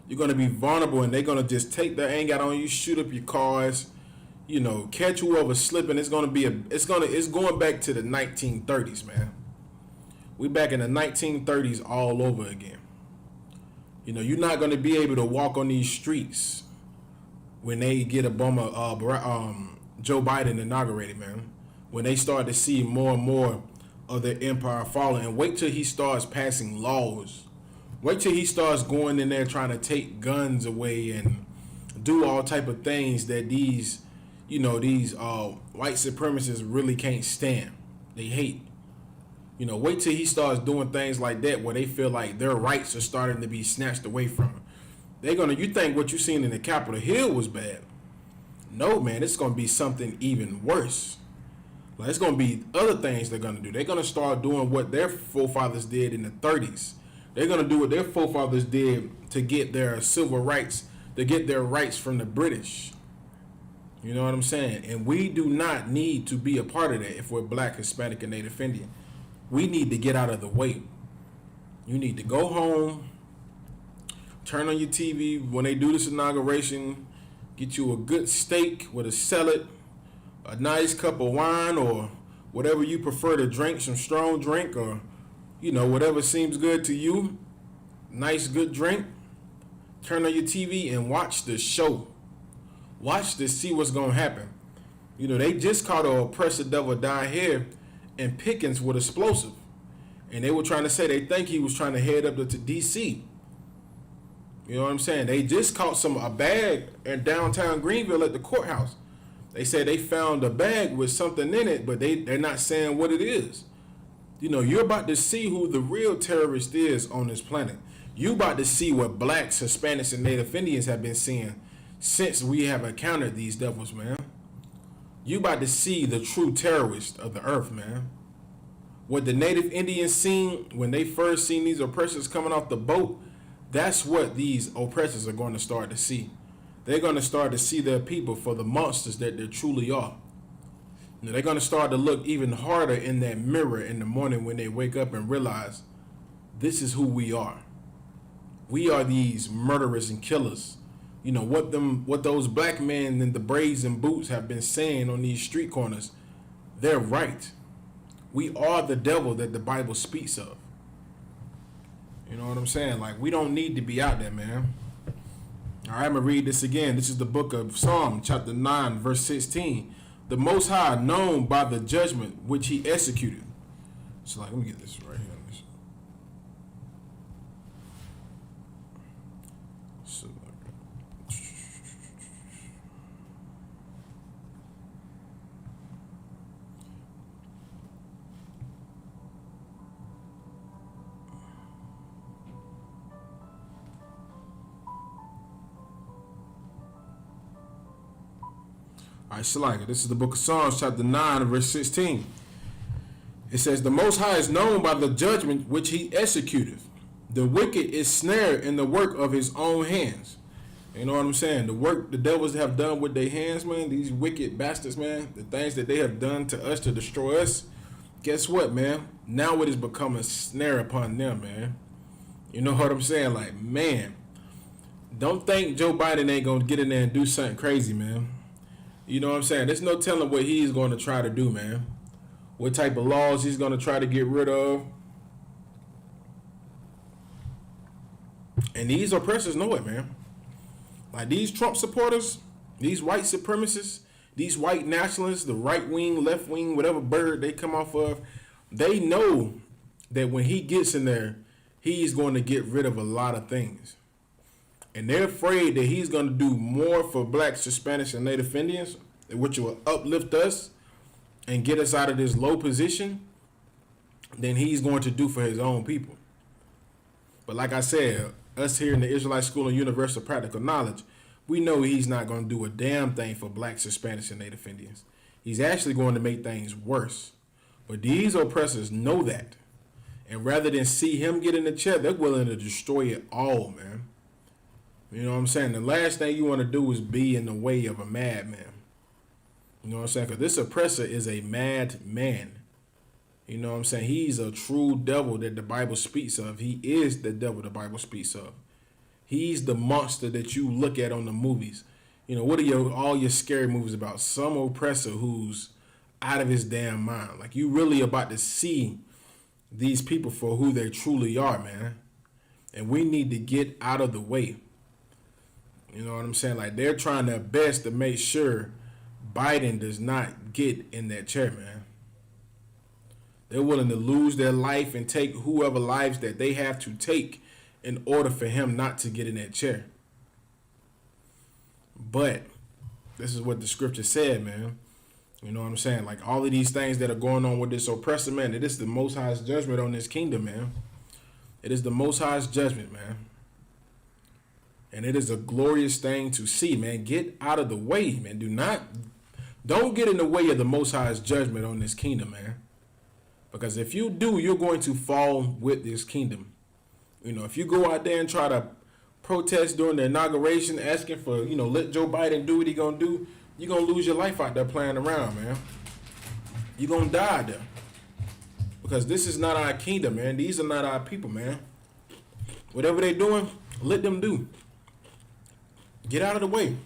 You're going to be vulnerable, and they're going to just take their anger out on you, shoot up your cars, catch whoever's slipping. It's going to be it's going back to the 1930s, man. We back in the 1930s all over again. You're not going to be able to walk on these streets when they get Joe Biden inaugurated, man. When they start to see more and more of their empire falling. And wait till he starts passing laws. Wait till he starts going in there trying to take guns away and do all type of things that these white supremacists really can't stand. They hate. Wait till he starts doing things like that where they feel like their rights are starting to be snatched away from them. You think what you seen in the Capitol Hill was bad. No, man, it's going to be something even worse. Like, it's going to be other things they're going to do. They're going to start doing what their forefathers did in the 30s. They're going to do what their forefathers did to get their civil rights, to get their rights from the British. You know what I'm saying? And we do not need to be a part of that if we're Black, Hispanic, and Native Indian. We need to get out of the way. You need to go home, turn on your TV when they do this inauguration, get you a good steak with a salad, a nice cup of wine, or whatever you prefer to drink, some strong drink, or whatever seems good to you. Nice good drink. Turn on your TV and watch the show. Watch to see what's gonna happen. They just caught a oppressor devil down here in Pickens with explosive, and they were trying to say they think he was trying to head up to DC. You know what I'm saying? They just caught a bag in downtown Greenville at the courthouse. They said they found a bag with something in it, but they're not saying what it is. You're about to see who the real terrorist is on this planet. You about to see what Blacks, Hispanics, and Native Indians have been seeing since we have encountered these devils, man. You about to see the true terrorist of the earth, man. What the Native Indians seen when they first seen these oppressors coming off the boat, that's what these oppressors are going to start to see. They're going to start to see their people for the monsters that they truly are. They're going to start to look even harder in that mirror in the morning when they wake up and realize this is who we are. We are these murderers and killers. What those black men in the braids and boots have been saying on these street corners, they're right. We are the devil that the Bible speaks of. You know what I'm saying? Like, we don't need to be out there, man. All right, I'm going to read this again. This is the book of Psalm, chapter 9, verse 16. The Most High, known by the judgment which he executed. So, let me get this right here. All right, Shalika, this is the book of Psalms, chapter 9, verse 16. It says, the Most High is known by the judgment which he executeth. The wicked is snared in the work of his own hands. You know what I'm saying? The work the devils have done with their hands, man, these wicked bastards, man, the things that they have done to us to destroy us, guess what, man? Now it has become a snare upon them, man. You know what I'm saying? Like, man, don't think Joe Biden ain't going to get in there and do something crazy, man. You know what I'm saying? There's no telling what he's going to try to do, man. What type of laws he's going to try to get rid of. And these oppressors know it, man. Like these Trump supporters, these white supremacists, these white nationalists, the right wing, left wing, whatever bird they come off of, they know that when he gets in there, he's going to get rid of a lot of things. And they're afraid that he's going to do more for blacks, Hispanics, and Native Indians, which will uplift us and get us out of this low position, than he's going to do for his own people. But like I said, us here in the Israelite School and Universal Practical Knowledge, we know he's not going to do a damn thing for blacks, Hispanics, and Native Indians. He's actually going to make things worse. But these oppressors know that. And rather than see him get in the chair, they're willing to destroy it all, man. You know what I'm saying? The last thing you want to do is be in the way of a madman. You know what I'm saying? Because this oppressor is a mad man. You know what I'm saying? He's a true devil that the Bible speaks of. He is the devil the Bible speaks of. He's the monster that you look at on the movies. You know, what are all your scary movies about? Some oppressor who's out of his damn mind. Like, you really about to see these people for who they truly are, man. And we need to get out of the way. You know what I'm saying? Like, they're trying their best to make sure Biden does not get in that chair, man. They're willing to lose their life and take whoever lives that they have to take in order for him not to get in that chair. But this is what the scripture said, man. You know what I'm saying? Like, all of these things that are going on with this oppressor, man, it is the Most High's judgment on this kingdom, man. It is the Most High's judgment, man. And it is a glorious thing to see, man. Get out of the way, man. Don't get in the way of the Most High's judgment on this kingdom, man. Because if you do, you're going to fall with this kingdom. You know, if you go out there and try to protest during the inauguration, asking for, let Joe Biden do what he gonna do, you're gonna lose your life out there playing around, man. You're gonna die there. Because this is not our kingdom, man. These are not our people, man. Whatever they're doing, let them do. Get out of the way.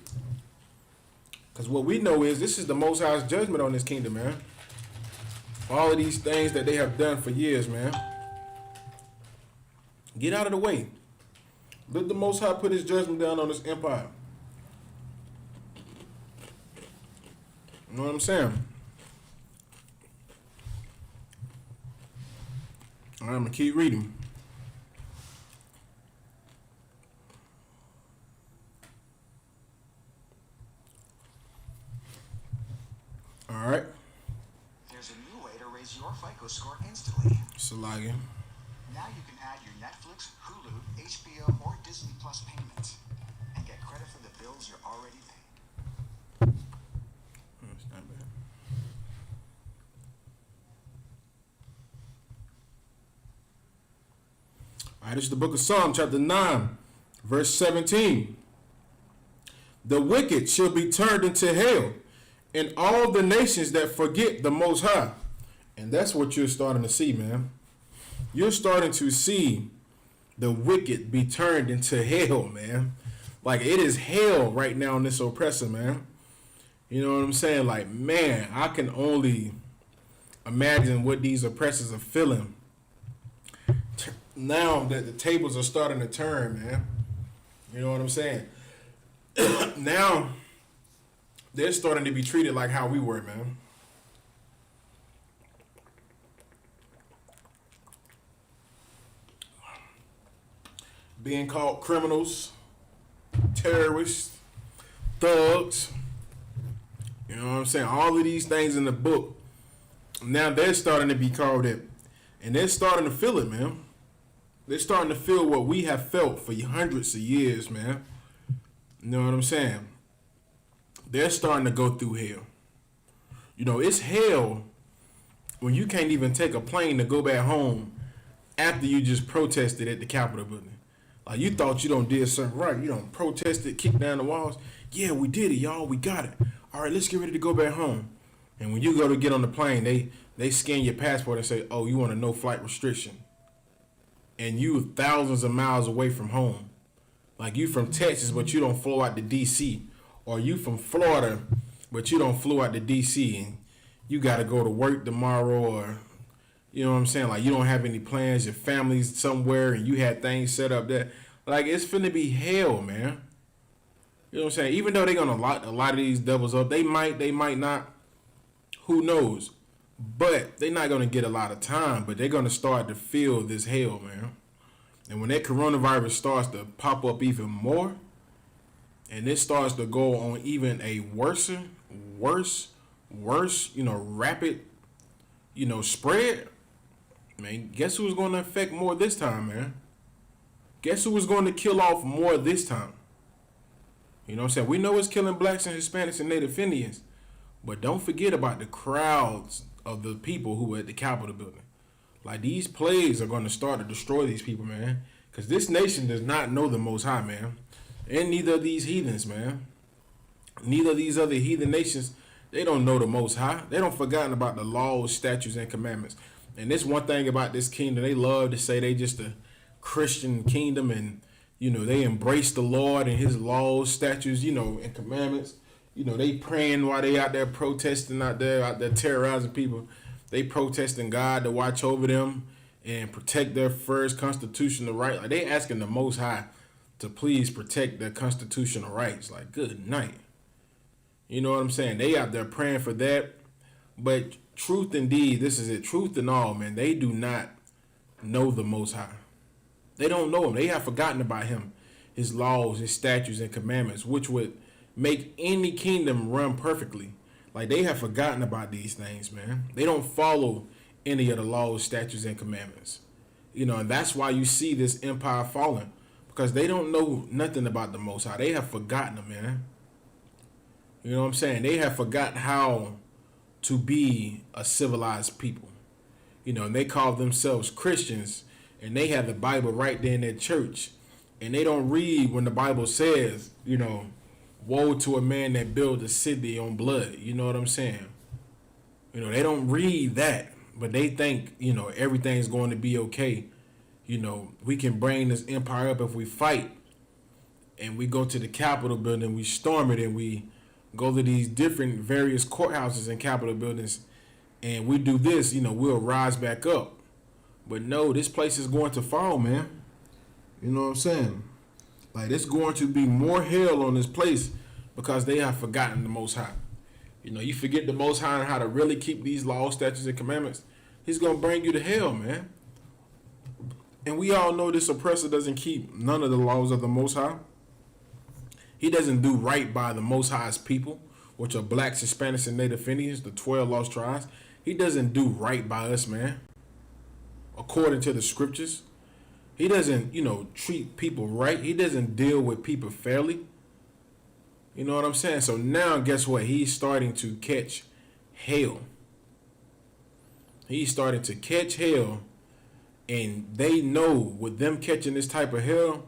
Because what we know is this is the Most High's judgment on this kingdom, man. All of these things that they have done for years, man. Get out of the way. Let the Most High put his judgment down on this empire. You know what I'm saying? All right, I'm going to keep reading. All right. There's a new way to raise your FICO score instantly. Salagia. Now you can add your Netflix, Hulu, HBO, or Disney Plus payments and get credit for the bills you're already paying. That's not bad. All right, this is the book of Psalm, chapter 9, verse 17. The wicked shall be turned into hell, and all the nations that forget the Most High. And that's what you're starting to see, man. You're starting to see the wicked be turned into hell, man. Like, it is hell right now in this oppressor, man. You know what I'm saying? Like, man, I can only imagine what these oppressors are feeling now that the tables are starting to turn, man. You know what I'm saying? Now they're starting to be treated like how we were, man. Being called criminals, terrorists, thugs. You know what I'm saying? All of these things in the book, now they're starting to be called it. And they're starting to feel it, man. They're starting to feel what we have felt for hundreds of years, man. You know what I'm saying? They're starting to go through hell. You know, it's hell when you can't even take a plane to go back home after you just protested at the Capitol building. Like, you thought you don't did something right. You don't protested, kicked down the walls. Yeah, we did it, y'all. We got it. All right, let's get ready to go back home. And when you go to get on the plane, they scan your passport and say, oh, you want a no flight restriction. And you thousands of miles away from home. Like, you from Texas, but you don't flow out to D.C. Or you from Florida, but you don't flow out to D.C. And you got to go to work tomorrow, or, you know what I'm saying? Like, you don't have any plans. Your family's somewhere and you had things set up there. Like, it's finna be hell, man. You know what I'm saying? Even though they're gonna lock a lot of these devils up, they might not. Who knows? But they're not gonna get a lot of time. But they're gonna start to feel this hell, man. And when that coronavirus starts to pop up even more, and it starts to go on even a worse, rapid, spread, man, guess who's going to affect more this time, man? Guess who is going to kill off more this time? You know what I'm saying? We know it's killing blacks and Hispanics and Native Indians, but don't forget about the crowds of the people who were at the Capitol building. Like, these plagues are going to start to destroy these people, man. Because this nation does not know the Most High, man. And neither of these heathens, man. Neither of these other heathen nations, they don't know the Most High. They don't forgotten about the laws, statutes, and commandments. And this one thing about this kingdom, they love to say they just a Christian kingdom, and, they embrace the Lord and his laws, statutes, and commandments. They praying while they out there protesting, out there terrorizing people. They protesting God to watch over them and protect their first constitutional right. Like, they asking the Most High to please protect their constitutional rights. Like, good night. You know what I'm saying? They out there praying for that. But truth indeed, this is it. Truth and all, man, they do not know the Most High. They don't know him. They have forgotten about him, his laws, his statutes, and commandments, which would make any kingdom run perfectly. Like, they have forgotten about these things, man. They don't follow any of the laws, statutes, and commandments. And that's why you see this empire falling. Because they don't know nothing about the Most High. They have forgotten them, man. You know what I'm saying? They have forgotten how to be a civilized people. And they call themselves Christians. And they have the Bible right there in their church. And they don't read when the Bible says, woe to a man that builds a city on blood. You know what I'm saying? They don't read that, but they think, everything's going to be okay. We can bring this empire up if we fight. And we go to the Capitol building, we storm it, and we go to these different various courthouses and Capitol buildings, and we do this, we'll rise back up. But no, this place is going to fall, man. You know what I'm saying? Like, it's going to be more hell on this place because they have forgotten the Most High. You forget the Most High and how to really keep these laws, statutes, and commandments, he's going to bring you to hell, man. And we all know this oppressor doesn't keep none of the laws of the Most High. He doesn't do right by the Most High's people, which are blacks, Hispanics, and Native Indians, the 12 lost tribes. He doesn't do right by us, man, according to the scriptures. He doesn't, treat people right. He doesn't deal with people fairly. You know what I'm saying? So now, guess what? He's starting to catch hell. He's starting to catch hell. And they know with them catching this type of hell,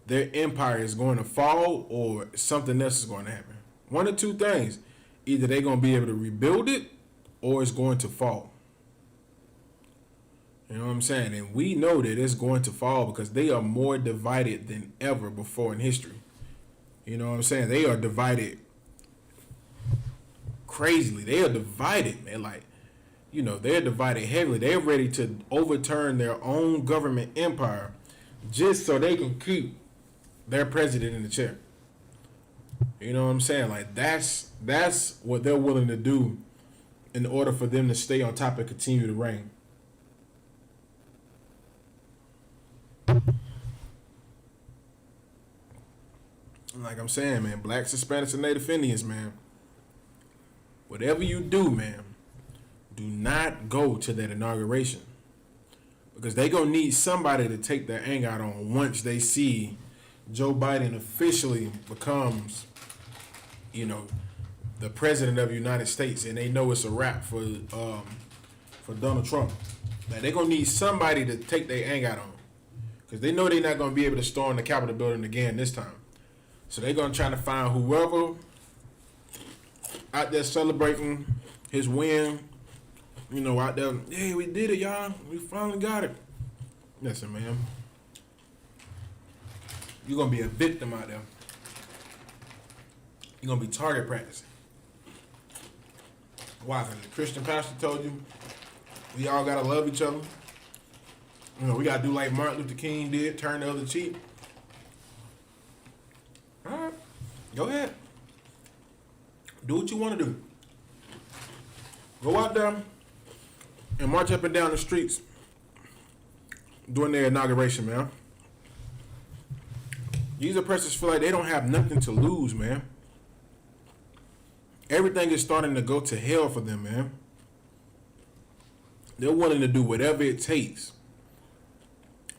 their empire is going to fall or something else is going to happen. One of two things. Either they're going to be able to rebuild it or it's going to fall. You know what I'm saying? And we know that it's going to fall because they are more divided than ever before in history. You know what I'm saying? They are divided crazily. They are divided, man. Like, they're divided heavily. They're ready to overturn their own government empire just so they can keep their president in the chair. You know what I'm saying? Like, that's what they're willing to do in order for them to stay on top and continue to reign. Like I'm saying, man, blacks, Hispanics, and Native Indians, man, whatever you do, man, do not go to that inauguration because they gonna need somebody to take their anger out on once they see Joe Biden officially becomes, the president of the United States, and they know it's a wrap for Donald Trump. Man, they gonna need somebody to take their anger out on because they know they're not gonna be able to storm the Capitol building again this time. So they're going to try to find whoever out there celebrating his win, out there, hey, we did it, y'all. We finally got it. Listen, man. You're going to be a victim out there. You're going to be target practicing. Why? Because the Christian pastor told you we all got to love each other. We got to do like Martin Luther King did, turn the other cheek. Go ahead. Do what you want to do. Go out there and march up and down the streets during their inauguration, man. These oppressors feel like they don't have nothing to lose, man. Everything is starting to go to hell for them, man. They're willing to do whatever it takes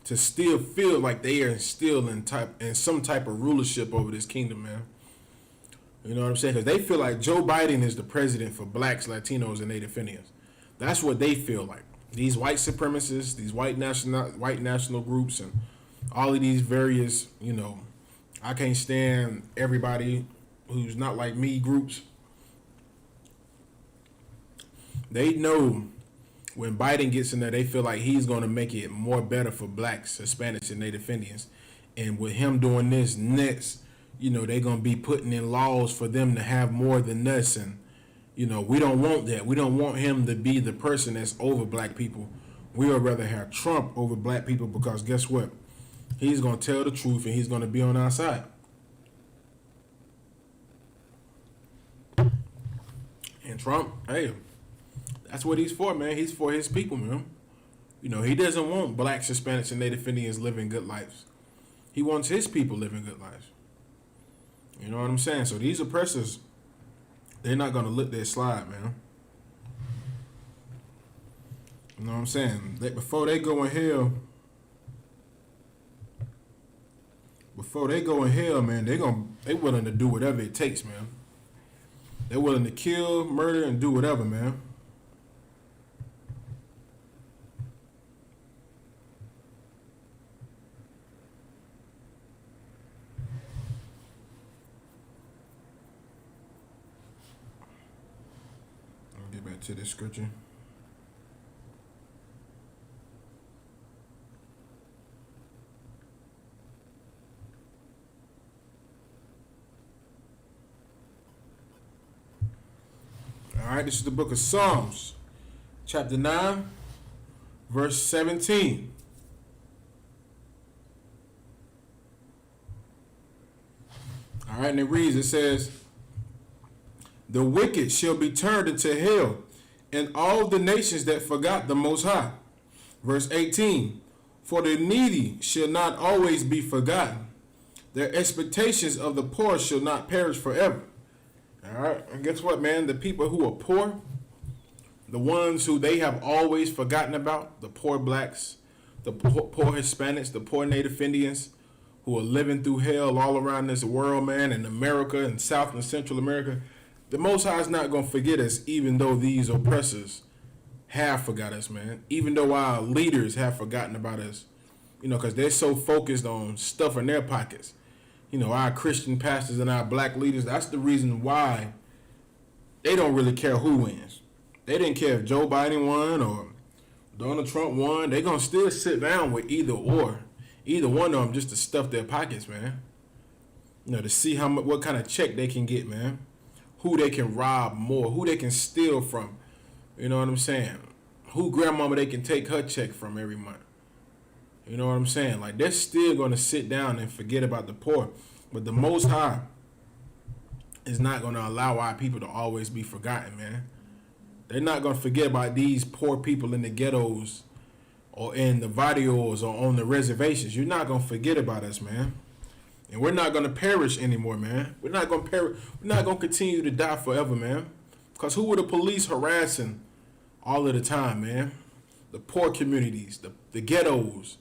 to still feel like they are still in some type of rulership over this kingdom, man. You know what I'm saying? Because they feel like Joe Biden is the president for blacks, Latinos, and Native Indians. That's what they feel like. These white supremacists, these white national groups, and all of these various, I can't stand everybody who's not like me groups. They know when Biden gets in there, they feel like he's going to make it more better for blacks, Hispanics, and Native Indians. And with him doing this next, they're going to be putting in laws for them to have more than us. And, we don't want that. We don't want him to be the person that's over black people. We would rather have Trump over black people because guess what? He's going to tell the truth and he's going to be on our side. And Trump, hey, that's what he's for, man. He's for his people, man. He doesn't want blacks, Hispanics, and Native Indians living good lives. He wants his people living good lives. You know what I'm saying? So these oppressors, they're not going to let that slide, man. You know what I'm saying? Before they go in hell, man, they willing to do whatever it takes, man. They're willing to kill, murder, and do whatever, man. Get back to this scripture. All right, this is the book of Psalms, chapter 9, verse 17. All right, and it reads, it says, the wicked shall be turned into hell, and all the nations that forgot the Most High. Verse 18, for the needy shall not always be forgotten. Their expectations of the poor shall not perish forever. All right, and guess what, man? The people who are poor, the ones who they have always forgotten about, the poor blacks, the poor Hispanics, the poor Native Indians, who are living through hell all around this world, man, in America and South and Central America, the Most High is not going to forget us, even though these oppressors have forgot us, man. Even though our leaders have forgotten about us, because they're so focused on stuff in their pockets. Our Christian pastors and our black leaders, that's the reason why they don't really care who wins. They didn't care if Joe Biden won or Donald Trump won. They're going to still sit down with either or. Either one of them just to stuff their pockets, man. To see what kind of check they can get, man. Who they can rob more, who they can steal from. You know what I'm saying? Who grandmama they can take her check from every month. You know what I'm saying? Like, they're still going to sit down and forget about the poor. But the Most High is not going to allow our people to always be forgotten, man. They're not going to forget about these poor people in the ghettos or in the barrios or on the reservations. You're not going to forget about us, man. And we're not going to perish anymore, man. We're not going to perish. We're not going to continue to die forever, man. Because who were the police harassing all of the time, man? The poor communities, the ghettos,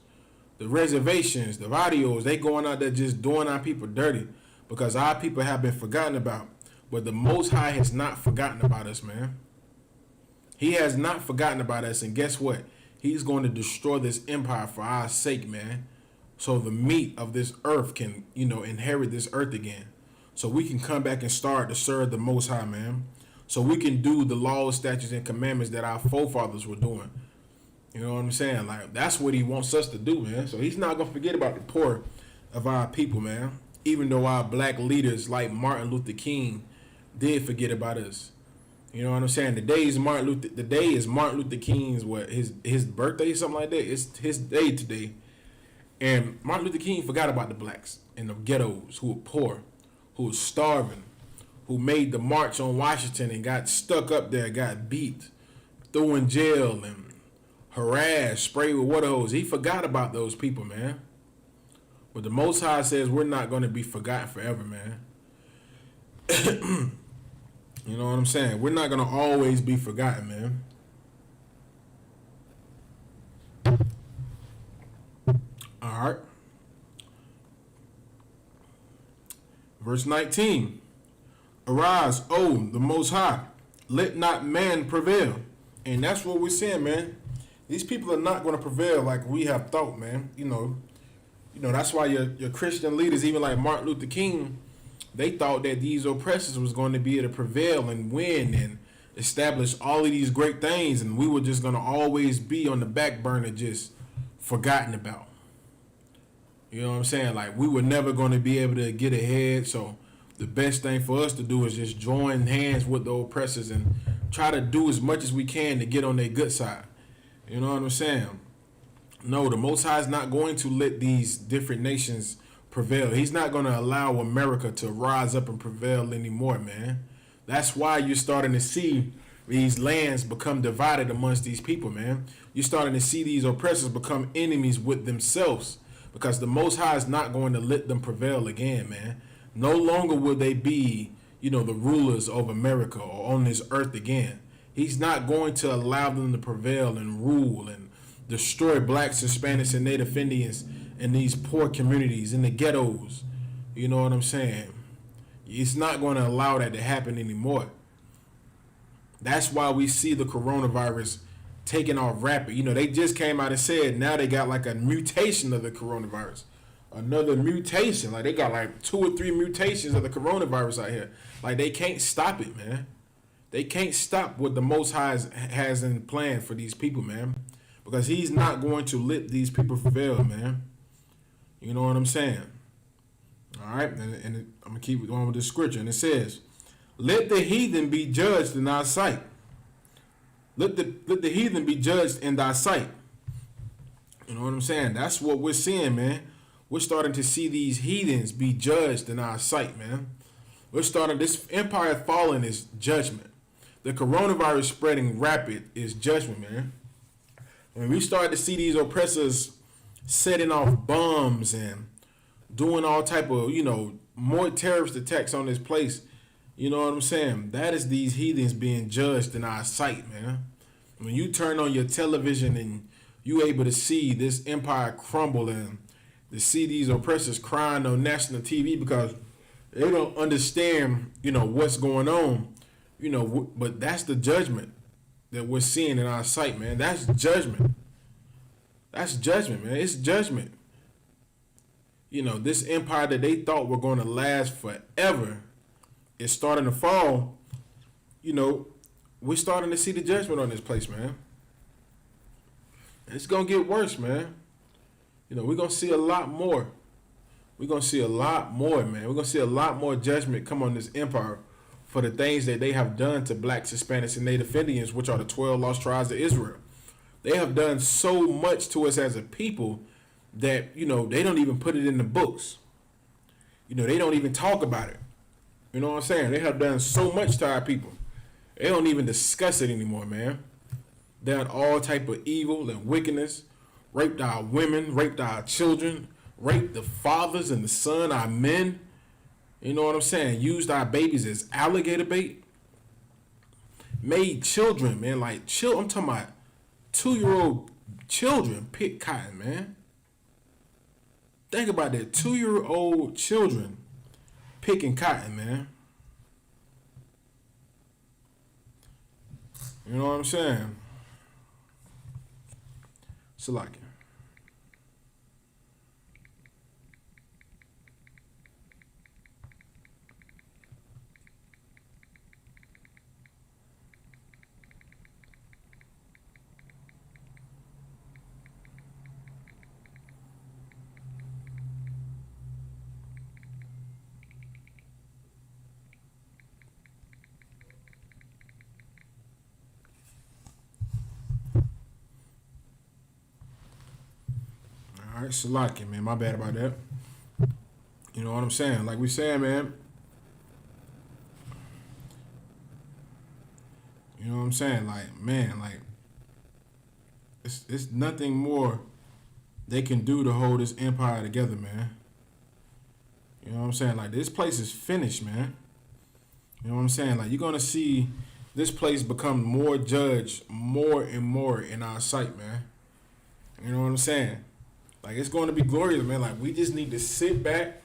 the reservations, the barrios. They going out there just doing our people dirty because our people have been forgotten about. But the Most High has not forgotten about us, man. He has not forgotten about us. And guess what? He's going to destroy this empire for our sake, man. So the meat of this earth can, inherit this earth again. So we can come back and start to serve the Most High, man. So we can do the laws, statutes, and commandments that our forefathers were doing. You know what I'm saying? Like, that's what he wants us to do, man. So he's not going to forget about the poor of our people, man. Even though our black leaders like Martin Luther King did forget about us. You know what I'm saying? The day is Martin Luther King's his birthday, something like that. It's his day today. And Martin Luther King forgot about the blacks in the ghettos who were poor, who was starving, who made the march on Washington and got stuck up there, got beat, threw in jail and harassed, sprayed with water hose. He forgot about those people, man. But the Most High says we're not going to be forgotten forever, man. You know what I'm saying? We're not going to always be forgotten, man. All right. Verse 19. Arise, O the Most High, let not man prevail. And that's what we're saying, man. These people are not going to prevail like we have thought, man. You know, that's why your Christian leaders, even like Martin Luther King, they thought that these oppressors was going to be able to prevail and win and establish all of these great things, and we were just going to always be on the back burner, just forgotten about. You know what I'm saying? Like, we were never going to be able to get ahead, so the best thing for us to do is just join hands with the oppressors and try to do as much as we can to get on their good side. You know what I'm saying? No, the Most High is not going to let these different nations prevail. He's not going to allow America to rise up and prevail anymore, man. That's why you're starting to see these lands become divided amongst these people, man. You're starting to see these oppressors become enemies with themselves because the Most High is not going to let them prevail again, man. No longer will they be, the rulers of America or on this earth again. He's not going to allow them to prevail and rule and destroy blacks, Hispanics, and Native Indians in these poor communities, in the ghettos. You know what I'm saying? It's not going to allow that to happen anymore. That's why we see the coronavirus taking off rapid. They just came out and said now they got like a mutation of the coronavirus. Another mutation. Like, they got like 2 or 3 mutations of the coronavirus out here. Like, they can't stop it, man. They can't stop what the Most High has in plan for these people, man. Because he's not going to let these people prevail, man. You know what I'm saying? All right, and I'm going to keep going with this scripture. And it says, let the heathen be judged in thy sight. Let the heathen be judged in thy sight. You know what I'm saying? That's what we're seeing, man. We're starting to see these heathens be judged in our sight, man. This empire falling is judgment. The coronavirus spreading rapid is judgment, man. When we start to see these oppressors setting off bombs and doing all type of, more terrorist attacks on this place, you know what I'm saying? That is these heathens being judged in our sight, man. When you turn on your television and you able to see this empire crumble and to see these oppressors crying on national TV because they don't understand, what's going on, but that's the judgment that we're seeing in our sight, man. That's judgment. That's judgment, man. It's judgment. This empire that they thought were going to last forever is starting to fall. We're starting to see the judgment on this place, man. It's going to get worse, man. We're going to see a lot more. We're going to see a lot more, man. We're going to see a lot more judgment come on this empire for the things that they have done to blacks, Hispanics, and Native Indians, which are the 12 lost tribes of Israel. They have done so much to us as a people that, they don't even put it in the books. They don't even talk about it. You know what I'm saying? They have done so much to our people. They don't even discuss it anymore, man. Done all type of evil and wickedness. Raped our women, raped our children, raped the fathers and the son, our men. You know what I'm saying? Used our babies as alligator bait. Made children, man, I'm talking about 2-year-old children pick cotton, man. Think about that. 2-year-old children picking cotton, man. You know what I'm saying? Salakia. All right, Salakia, man. My bad about that. You know what I'm saying? Like we saying, man, You know what I'm saying? Like, man, like it's nothing more they can do to hold this empire together, man. You know what I'm saying? Like, this place is finished, man. You know what I'm saying? Like, you're gonna see this place become more judged more and more in our sight, man. You know what I'm saying? Like, it's going to be glorious, man. Like, we just need to sit back,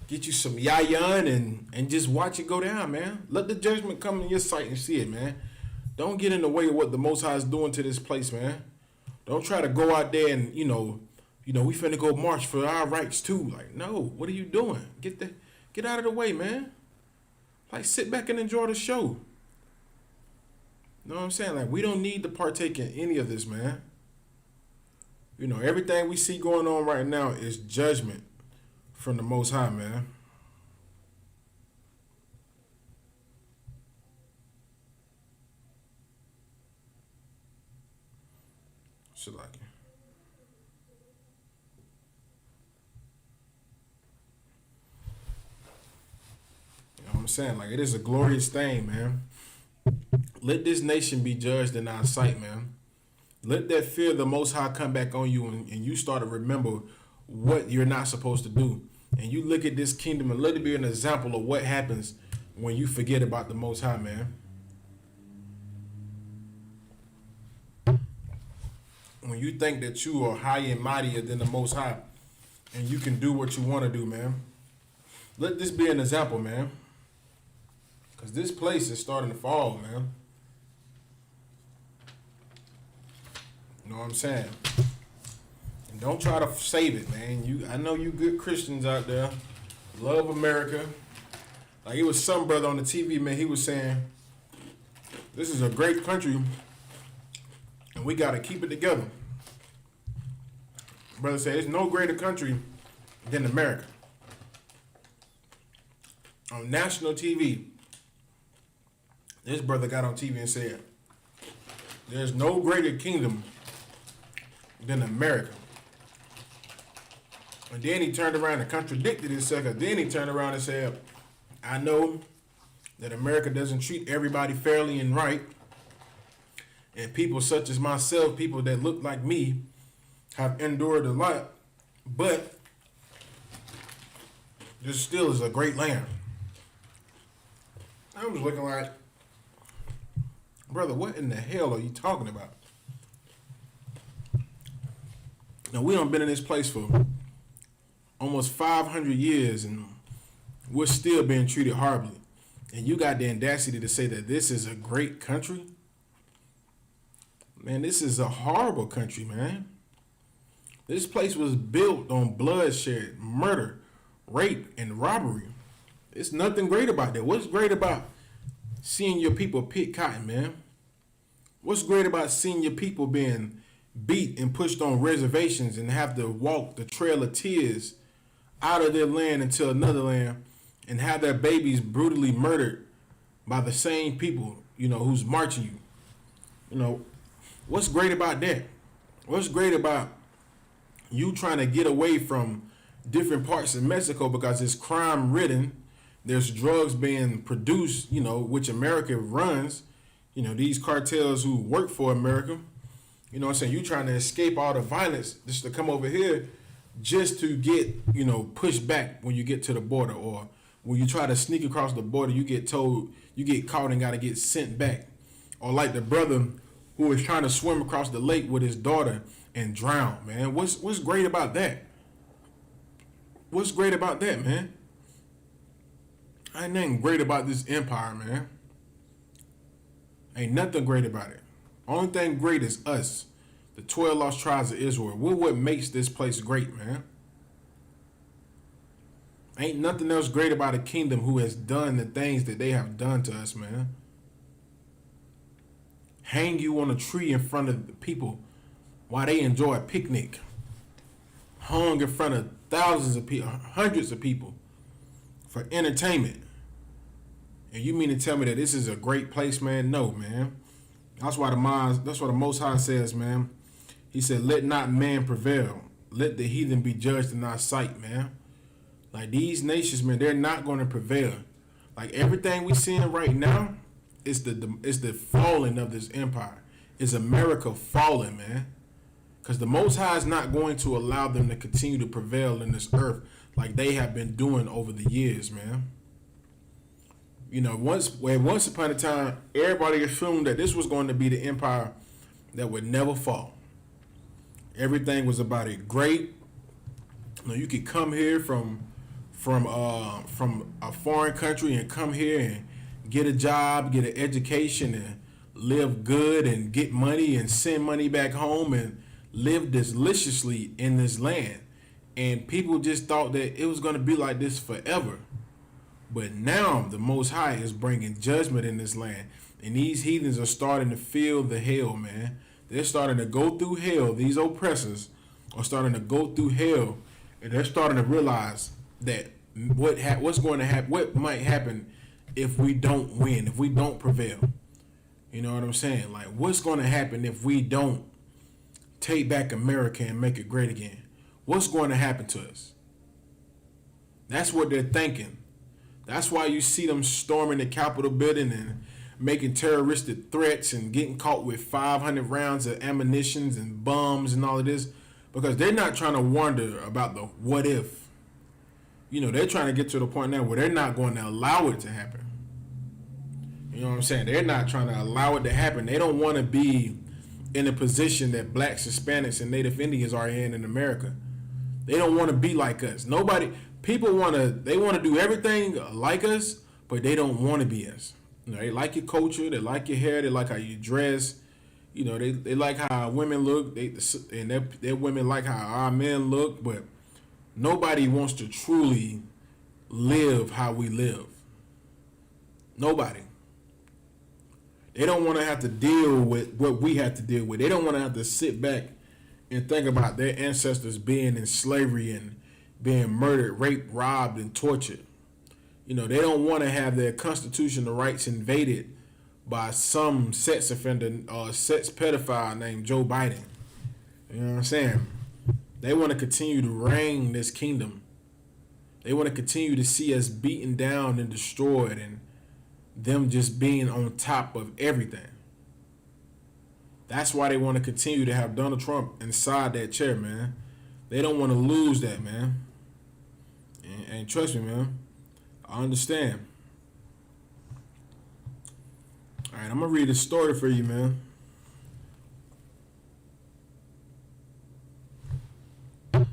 get you some yayan, and just watch it go down, man. Let the judgment come in your sight and see it, man. Don't get in the way of what the Most High is doing to this place, man. Don't try to go out there and we finna go march for our rights too. Like, no, what are you doing? Get out of the way, man. Like, sit back and enjoy the show. You know what I'm saying? Like, we don't need to partake in any of this, man. You know, everything we see going on right now is judgment from the Most High, man. Shit like it. You know what I'm saying? Like, it is a glorious thing, man. Let this nation be judged in our sight, man. Let that fear of the Most High come back on you, and you start to remember what you're not supposed to do. And you look at this kingdom and let it be an example of what happens when you forget about the Most High, man. When you think that you are higher and mightier than the Most High and you can do what you want to do, man. Let this be an example, man. Because this place is starting to fall, man. You know what I'm saying? And don't try to save it, man. I know you good Christians out there. Love America. Like, it was some brother on the TV, man, he was saying, this is a great country and we got to keep it together. Brother said, there's no greater country than America. On national TV, this brother got on TV and said, there's no greater kingdom than America. And then he turned around and contradicted himself. Then he turned around and said, I know that America doesn't treat everybody fairly and right. And people such as myself, people that look like me, have endured a lot. But this still is a great land. I was looking like, brother, what in the hell are you talking about? Now, we done been in this place for almost 500 years, and we're still being treated horribly. And you got the audacity to say that this is a great country? Man, this is a horrible country, man. This place was built on bloodshed, murder, rape, and robbery. There's nothing great about that. What's great about seeing your people pick cotton, man? What's great about seeing your people being beat and pushed on reservations and have to walk the trail of tears out of their land into another land and have their babies brutally murdered by the same people, who's marching you? What's great about that? What's great about you trying to get away from different parts of Mexico because it's crime ridden? There's drugs being produced, which America runs. These cartels who work for America. You know what I'm saying? You trying to escape all the violence just to come over here just to get, pushed back when you get to the border, or when you try to sneak across the border, you get told, you get caught and got to get sent back. Or like the brother who was trying to swim across the lake with his daughter and drown, man. What's great about that? What's great about that, man? Ain't nothing great about this empire, man. Ain't nothing great about it. Only thing great is us, the 12 lost tribes of Israel. We're what makes this place great, man. Ain't nothing else great about a kingdom who has done the things that they have done to us, man. Hang you on a tree in front of the people while they enjoy a picnic. Hung in front of thousands of people, hundreds of people for entertainment. And you mean to tell me that this is a great place, man? No, man. That's why the Most High says, man. He said, let not man prevail. Let the heathen be judged in our sight, man. Like, these nations, man, they're not going to prevail. Like, everything we seeing right now the falling of this empire. Is America falling, man? Because the Most High is not going to allow them to continue to prevail in this earth like they have been doing over the years, man. You know, once upon a time, everybody assumed that this was going to be the empire that would never fall. Everything was about it great. You know, you could come here from a foreign country and come here and get a job, get an education, and live good and get money and send money back home and live deliciously in this land. And people just thought that it was going to be like this forever. But now the Most High is bringing judgment in this land. And these heathens are starting to feel the hell, man. They're starting to go through hell. These oppressors are starting to go through hell. And they're starting to realize that what's going to happen, what might happen if we don't win, if we don't prevail. You know what I'm saying? Like, what's going to happen if we don't take back America and make it great again? What's going to happen to us? That's what they're thinking. That's why you see them storming the Capitol building and making terroristic threats and getting caught with 500 rounds of ammunition and bombs and all of this, because they're not trying to wonder about the what if. You know, they're trying to get to the point now where they're not going to allow it to happen. You know what I'm saying? They're not trying to allow it to happen. They don't want to be in a position that blacks, Hispanics, and Native Indians are in America. They don't want to be like us. People want to do everything like us, but they don't want to be us. You know, they like your culture, they like your hair, they like how you dress. You know, they like how women look, and their women like how our men look, but nobody wants to truly live how we live. Nobody. They don't want to have to deal with what we have to deal with. They don't want to have to sit back and think about their ancestors being in slavery and being murdered, raped, robbed, and tortured. You know, they don't want to have their constitutional rights invaded by some sex offender or sex pedophile named Joe Biden. You know what I'm saying? They want to continue to reign this kingdom. They want to continue to see us beaten down and destroyed and them just being on top of everything. That's why they want to continue to have Donald Trump inside that chair, man. They don't want to lose that, man. And trust me, man, I understand. All right, I'm going to read a story for you, man. All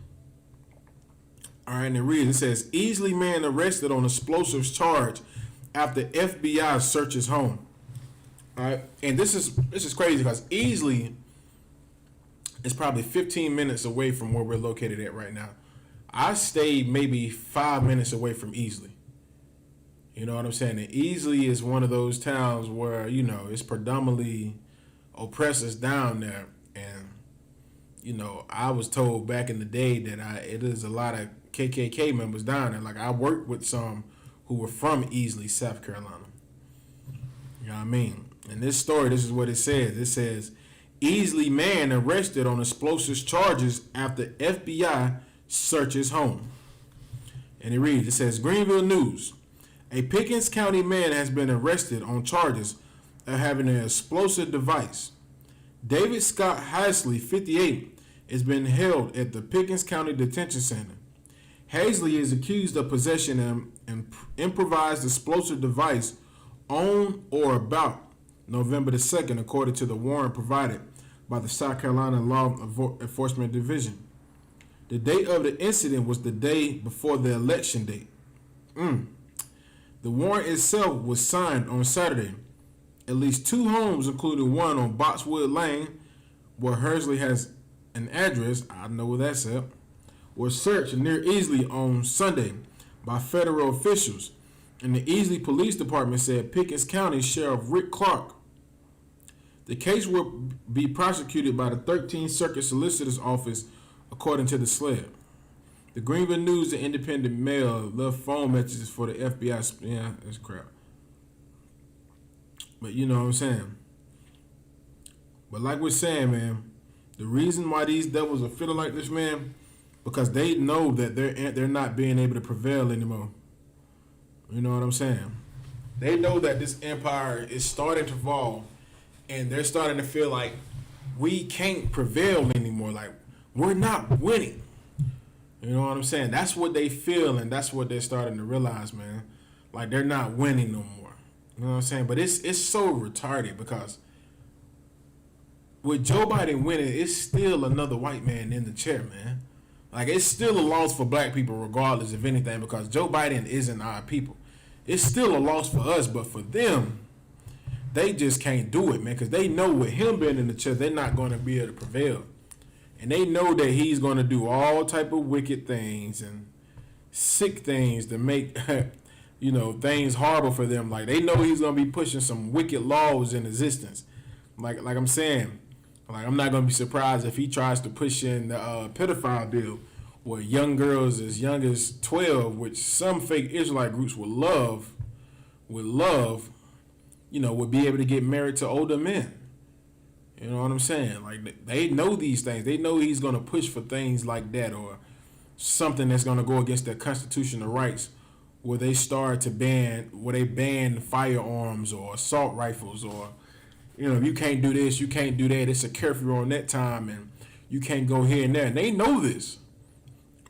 right, and it reads, it says, Easley man arrested on explosives charge after FBI searches home. All right, and this is crazy because Easley is probably 15 minutes away from where we're located at right now. I stayed maybe 5 minutes away from Easley. You know what I'm saying? And Easley is one of those towns where, you know, it's predominantly oppressors down there. And, you know, I was told back in the day that it is a lot of KKK members down there. Like, I worked with some who were from Easley, South Carolina. You know what I mean? In this story, this is what it says. It says, Easley man arrested on explosives charges after FBI searches home. And it reads, it says, Greenville News. A Pickens County man has been arrested on charges of having an explosive device. David Scott Heisley, 58, is being held at the Pickens County Detention Center. Heisley is accused of possession of an improvised explosive device on or about November the 2nd, according to the warrant provided by the South Carolina Law Enforcement Division. The date of the incident was the day before the election date. The warrant itself was signed on Saturday. At least 2 homes, including one on Boxwood Lane, where Heisley has an address, I know where that's at, were searched near Easley on Sunday by federal officials. And the Easley Police Department said Pickens County Sheriff Rick Clark. The case will be prosecuted by the 13th Circuit Solicitor's Office, according to the SLED. The Greenville News and Independent Mail left phone messages for the FBI. Yeah, that's crap. But you know what I'm saying. But like we're saying, man, the reason why these devils are feeling like this, man, because they know that they're not being able to prevail anymore. You know what I'm saying? They know that this empire is starting to fall, and they're starting to feel like we can't prevail anymore. Like we're not winning. You know what I'm saying? That's what they feel, and that's what they're starting to realize, man. Like they're not winning no more. You know what I'm saying? But it's so retarded because with Joe Biden winning, it's still another white man in the chair, man. Like it's still a loss for black people, regardless of anything, because Joe Biden isn't our people. It's still a loss for us, but for them, they just can't do it, man, because they know with him being in the chair, they're not going to be able to prevail, and they know that he's going to do all type of wicked things and sick things to make things horrible for them. Like they know he's going to be pushing some wicked laws in existence. Like I'm saying, like I'm not going to be surprised if he tries to push in the pedophile bill, where young girls as young as 12, which some fake Israelite groups would love, would be able to get married to older men. You know what I'm saying? Like they know these things. They know he's going to push for things like that, or something that's going to go against their constitutional rights, where they ban firearms or assault rifles, or you can't do this, you can't do that. It's a curfew on that time, and you can't go here and there. And they know this.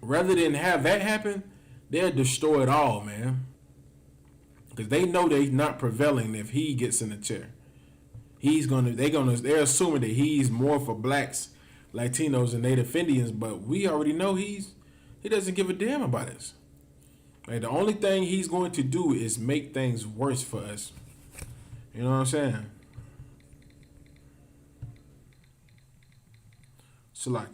Rather than have that happen, they'll destroy it all, man. Because they know they're not prevailing if he gets in the chair. They're assuming that he's more for blacks, Latinos, and Native Indians, but we already know he doesn't give a damn about us. Like the only thing he's going to do is make things worse for us. You know what I'm saying? Salaki.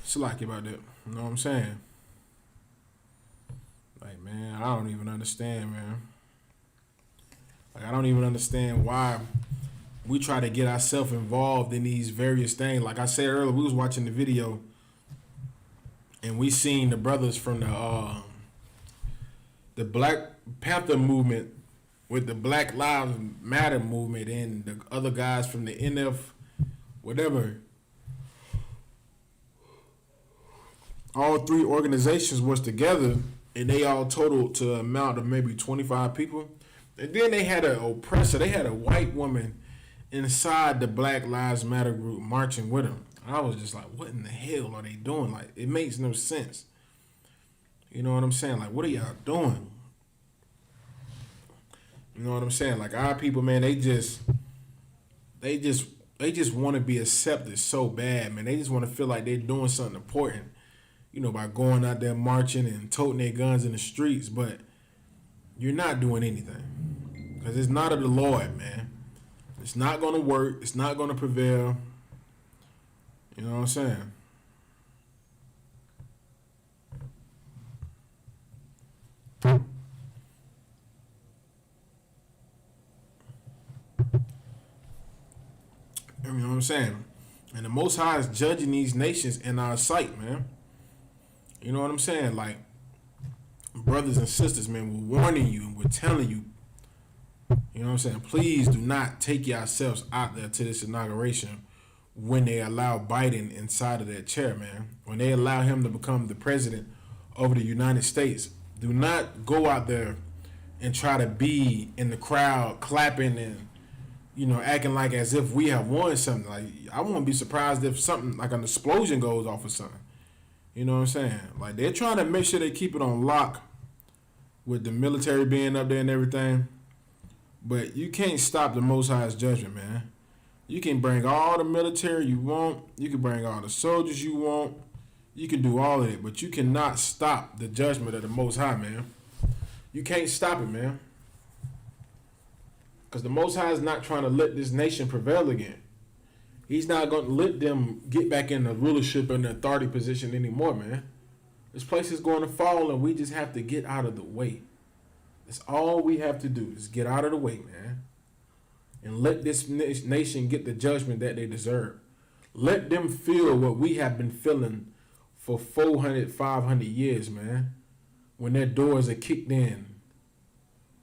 Salaki about that. You know what I'm saying? Like, man, I don't even understand, man. Like, I don't even understand why we try to get ourselves involved in these various things. Like I said earlier, we was watching the video, and we seen the brothers from the Black Panther movement with the Black Lives Matter movement, and the other guys from the NF, whatever. All three organizations was together, and they all totaled to an amount of maybe 25 people. And then they had an oppressor. They had a white woman inside the Black Lives Matter group marching with them. I was just like, what in the hell are they doing? Like, it makes no sense. You know what I'm saying? Like, what are y'all doing? You know what I'm saying? Like, our people, man, they just want to be accepted so bad, man. They just want to feel like they're doing something important, by going out there marching and toting their guns in the streets. But you're not doing anything, because it's not of the Lord, man. It's not going to work. It's not going to prevail. You know what I'm saying? You know what I'm saying? And the Most High is judging these nations in our sight, man. You know what I'm saying? Like, brothers and sisters, man, we're warning you and we're telling you, you know what I'm saying? Please do not take yourselves out there to this inauguration when they allow Biden inside of that chair, man. When they allow him to become the president over the United States. Do not go out there and try to be in the crowd clapping and, acting like as if we have won something. Like, I won't be surprised if something like an explosion goes off or something. You know what I'm saying? Like, they're trying to make sure they keep it on lock with the military being up there and everything. But you can't stop the Most High's judgment, man. You can bring all the military you want. You can bring all the soldiers you want. You can do all of it. But you cannot stop the judgment of the Most High, man. You can't stop it, man. Because the Most High is not trying to let this nation prevail again. He's not going to let them get back in the rulership and the authority position anymore, man. This place is going to fall, and we just have to get out of the way. That's all we have to do, is get out of the way, man. And let this nation get the judgment that they deserve. Let them feel what we have been feeling for 400, 500 years, man. When their doors are kicked in.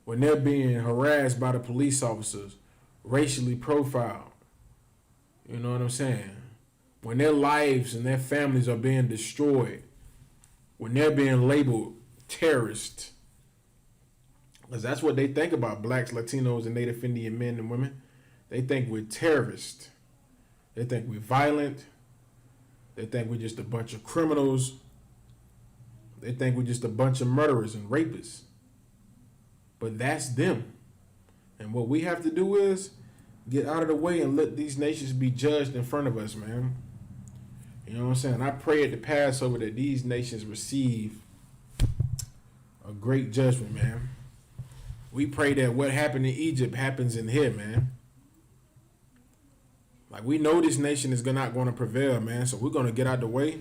When they're being harassed by the police officers. racially profiled. You know what I'm saying? When their lives and their families are being destroyed, when they're being labeled terrorists, because that's what they think about blacks, Latinos, and Native Indian men and women. They think we're terrorists. They think we're violent. They think we're just a bunch of criminals. They think we're just a bunch of murderers and rapists. But that's them. And what we have to do is get out of the way and let these nations be judged in front of us, man. You know what I'm saying? I pray at the Passover that these nations receive a great judgment, man. We pray that what happened in Egypt happens in here, man. Like, we know this nation is not going to prevail, man. So we're going to get out the way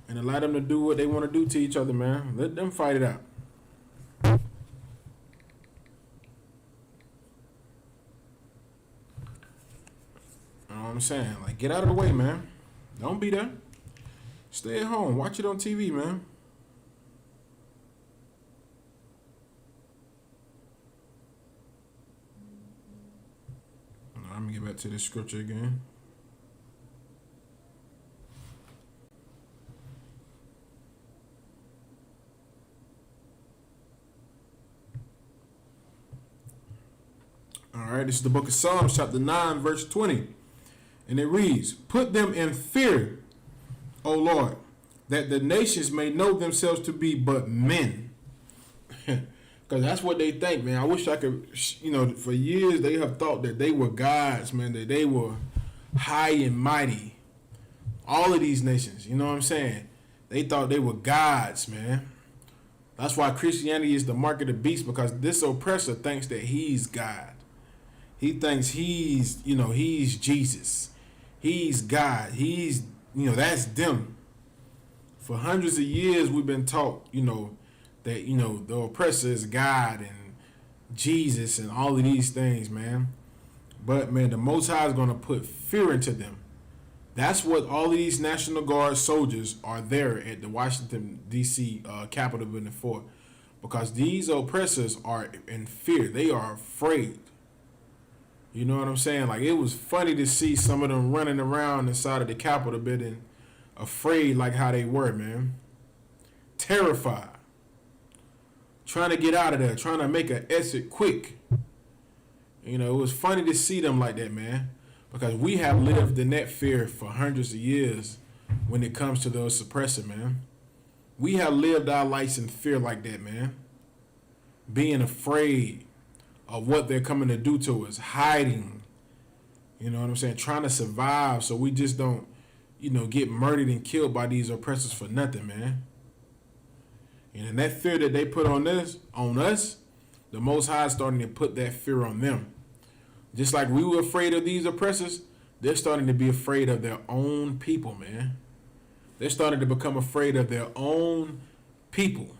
and allow them to do what they want to do to each other, man. Let them fight it out. You know what I'm saying? Like, get out of the way, man. Don't be there. Stay at home. Watch it on TV, man. Let me get back to this scripture again. All right, this is the book of Psalms, chapter 9, verse 20. And it reads, "Put them in fear, O Lord, that the nations may know themselves to be but men." Because that's what they think, man. I wish I could, for years they have thought that they were gods, man, that they were high and mighty. All of these nations, you know what I'm saying? They thought they were gods, man. That's why Christianity is the mark of the beast, because this oppressor thinks that he's God. He thinks he's Jesus. He's God. He's, that's them. For hundreds of years we've been taught, that, the oppressor is God and Jesus and all of these things, man. But, man, the Most High is going to put fear into them. That's what all these National Guard soldiers are there at the Washington, D.C. Capitol building for. Because these oppressors are in fear. They are afraid. You know what I'm saying? Like, it was funny to see some of them running around inside of the Capitol building afraid like how they were, man. Terrified. Trying to get out of there, trying to make an exit quick. It was funny to see them like that, man. Because we have lived in that fear for hundreds of years when it comes to those suppressors, man. We have lived our lives in fear like that, man. Being afraid of what they're coming to do to us, hiding. You know what I'm saying? Trying to survive so we just don't, get murdered and killed by these oppressors for nothing, man. And that fear that they put on us, the Most High is starting to put that fear on them. Just like we were afraid of these oppressors, they're starting to be afraid of their own people, man. They're starting to become afraid of their own people.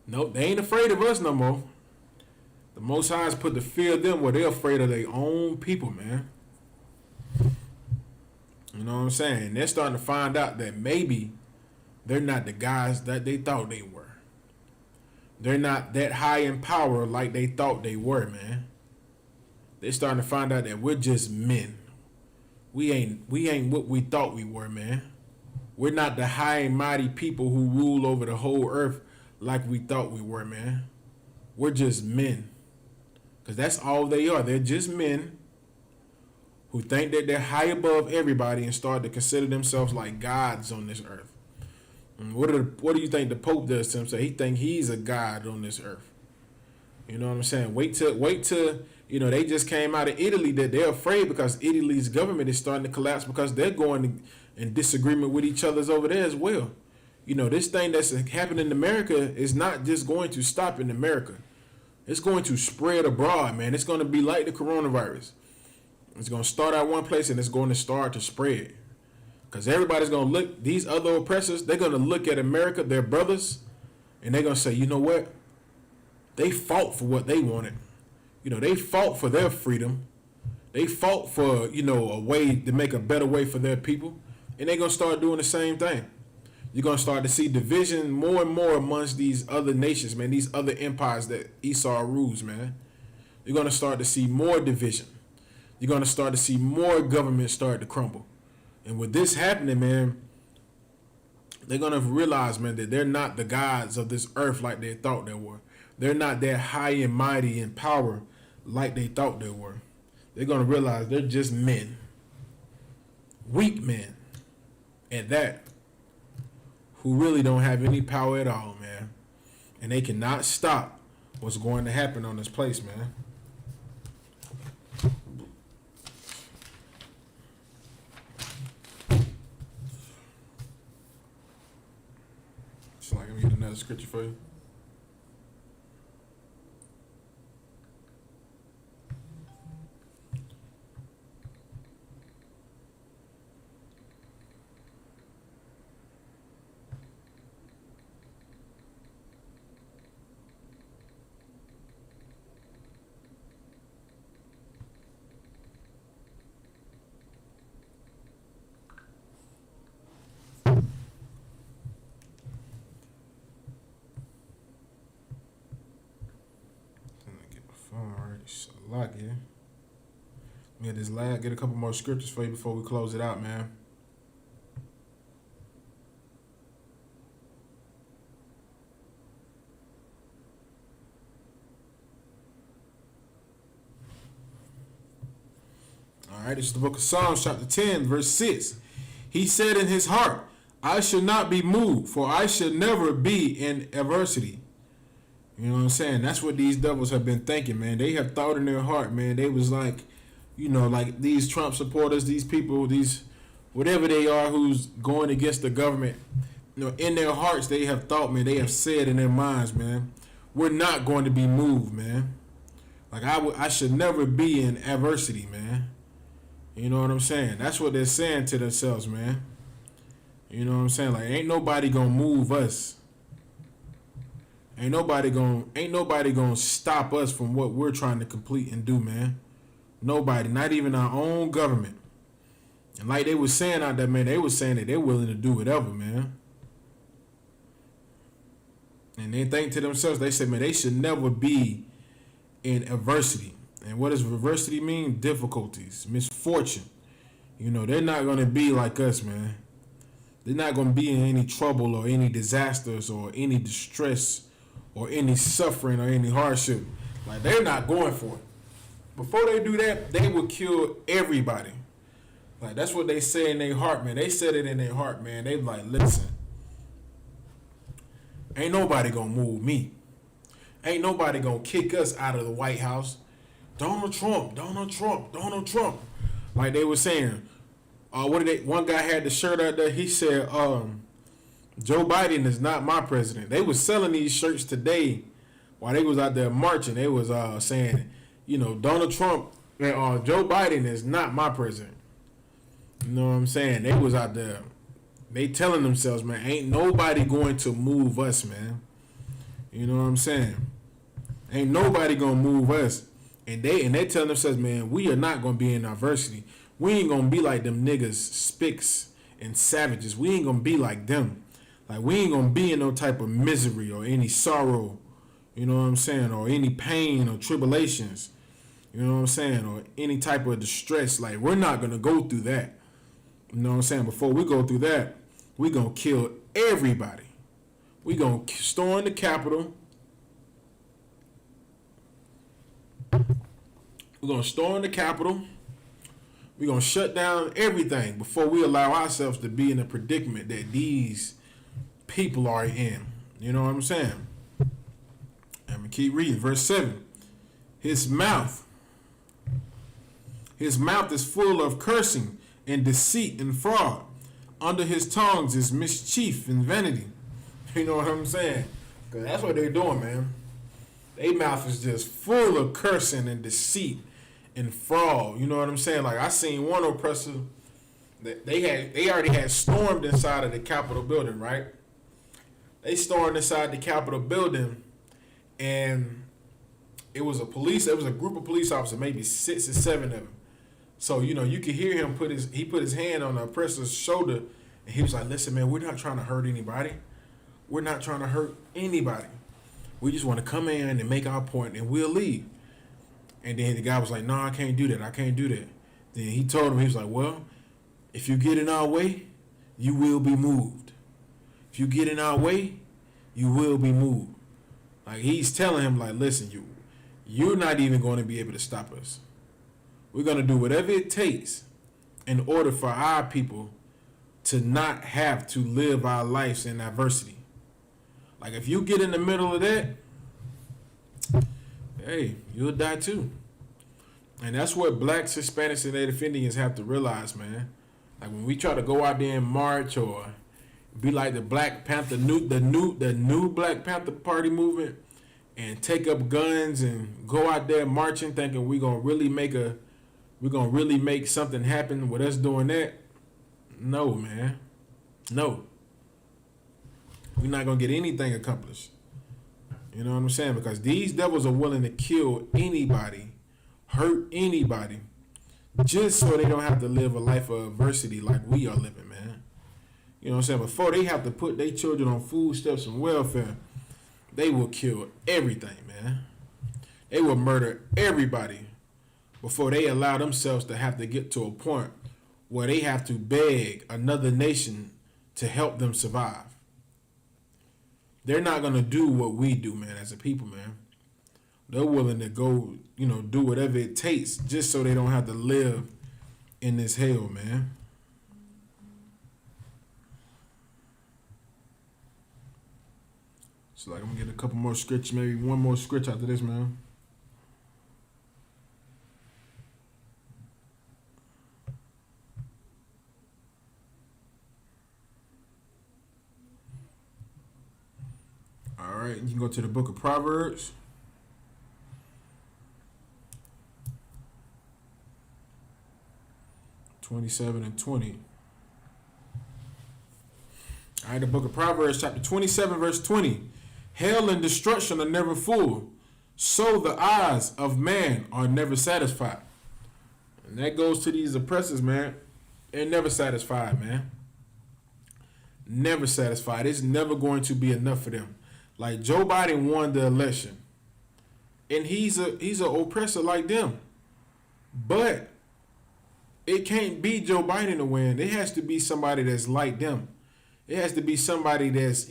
Nope, they ain't afraid of us no more. The Most High has put the fear of them where they're afraid of their own people, man. You know what I'm saying? They're starting to find out that maybe they're not the guys that they thought they were. They're not that high in power like they thought they were, man. They're starting to find out that we're just men. We ain't what we thought we were, man. We're not the high and mighty people who rule over the whole earth like we thought we were, man. We're just men. Because that's all they are. They're just men who think that they're high above everybody and start to consider themselves like gods on this earth. And what do you think the Pope does to himself? He think he's a god on this earth. You know what I'm saying? Wait till they just came out of Italy that they're afraid because Italy's government is starting to collapse because they're going in disagreement with each other's over there as well. This thing that's happening in America is not just going to stop in America. It's going to spread abroad, man. It's going to be like the coronavirus. It's going to start out one place and it's going to start to spread. Because everybody's going to look, these other oppressors, they're going to look at America, their brothers, and they're going to say, you know what? They fought for what they wanted. They fought for their freedom. They fought for, a way to make a better way for their people. And they're going to start doing the same thing. You're going to start to see division more and more amongst these other nations, man, these other empires that Esau rules, man. You're going to start to see more division. You're going to start to see more government start to crumble. And with this happening, man, they're going to realize, man, that they're not the gods of this earth like they thought they were. They're not that high and mighty in power like they thought they were. They're going to realize they're just men. Weak men. At that. Who really don't have any power at all, man. And they cannot stop what's going to happen on this place, man. So, like, let me get another scripture for you. Lot, yeah. Get this last, get a couple more scriptures for you before we close it out, man. All right, this is the book of Psalms, chapter 10, verse 6. He said in his heart, I should not be moved, for I should never be in adversity. You know what I'm saying? That's what these devils have been thinking, man. They have thought in their heart, man. They was like, you know, like these Trump supporters, these people, these whatever they are who's going against the government. You know, in their hearts, they have thought, man. They have said in their minds, man, we're not going to be moved, man. Like I should never be in adversity, man. You know what I'm saying? That's what they're saying to themselves, man. You know what I'm saying? Like ain't nobody gonna move us. Ain't nobody gonna stop us from what we're trying to complete and do, man. Nobody, not even our own government. And like they were saying out there, man, they were saying that they're willing to do whatever, man. And they think to themselves, they said, man, they should never be in adversity. And what does adversity mean? Difficulties, misfortune. You know, they're not gonna be like us, man. They're not gonna be in any trouble or any disasters or any distress or any suffering or any hardship. Like, they're not going for it. Before they do that, they will kill everybody. Like, that's what they say in their heart, man. They said it in their heart, man. They like, listen, ain't nobody gonna move me. Ain't nobody gonna kick us out of the White House. Donald Trump, Donald Trump, Donald Trump. Like they were saying, one guy had the shirt out there, he said, Joe Biden is not my president. They was selling these shirts today while they was out there marching. They was saying, you know, Donald Trump and Joe Biden is not my president. You know what I'm saying? They was out there. They telling themselves, man, ain't nobody going to move us, man. You know what I'm saying? Ain't nobody gonna move us. And they telling themselves, man, we are not gonna be in adversity. We ain't gonna be like them niggas, spics and savages. We ain't gonna be like them. Like, we ain't gonna be in no type of misery or any sorrow, you know what I'm saying, or any pain or tribulations, you know what I'm saying, or any type of distress. Like, we're not gonna go through that. You know what I'm saying? Before we go through that, we gonna kill everybody. We gonna storm the Capitol. We're gonna storm the Capitol. We're gonna shut down everything before we allow ourselves to be in a predicament that these people are in. You know what I'm saying? I'm gonna keep reading. Verse 7. His mouth is full of cursing and deceit and fraud. Under his tongues is mischief and vanity. You know what I'm saying? Because that's what they're doing, man. Their mouth is just full of cursing and deceit and fraud. You know what I'm saying? Like, I seen one oppressor that they already had stormed inside of the Capitol building, right? They stormed inside the Capitol building, and it was a group of police officers, maybe 6 or 7 of them. So, you know, you could hear him put his hand on the oppressor's shoulder, and he was like, listen, man, we're not trying to hurt anybody. We're not trying to hurt anybody. We just want to come in and make our point, and we'll leave. And then the guy was like, no, I can't do that. I can't do that. Then he told him, he was like, well, if you get in our way, you will be moved. If you get in our way, you will be moved. Like, he's telling him, like, listen, you're not even going to be able to stop us. We're going to do whatever it takes in order for our people to not have to live our lives in adversity. Like, if you get in the middle of that, hey, you'll die too. And that's what blacks, Hispanics, and Native Indians have to realize, man. Like, when we try to go out there and march or be like the Black Panther, the new Black Panther Party movement, and take up guns and go out there marching, thinking we're gonna really make something happen with us doing that. No, man. No. We're not gonna get anything accomplished. You know what I'm saying? Because these devils are willing to kill anybody, hurt anybody, just so they don't have to live a life of adversity like we are living, man. You know what I'm saying? Before they have to put their children on food stamps and welfare, they will kill everything, man. They will murder everybody before they allow themselves to have to get to a point where they have to beg another nation to help them survive. They're not going to do what we do, man, as a people, man. They're willing to go, do whatever it takes just so they don't have to live in this hell, man. So, like, I'm going to get a couple more scripts, maybe one more script after this, man. All right, you can go to the book of Proverbs. (27 and 20). All right, the book of Proverbs, chapter 27, verse 20. Hell and destruction are never full, so the eyes of man are never satisfied. And that goes to these oppressors, man. They're never satisfied, man. Never satisfied. It's never going to be enough for them. Like, Joe Biden won the election, and he's an oppressor like them. But it can't be Joe Biden to win. It has to be somebody that's like them. It has to be somebody that's,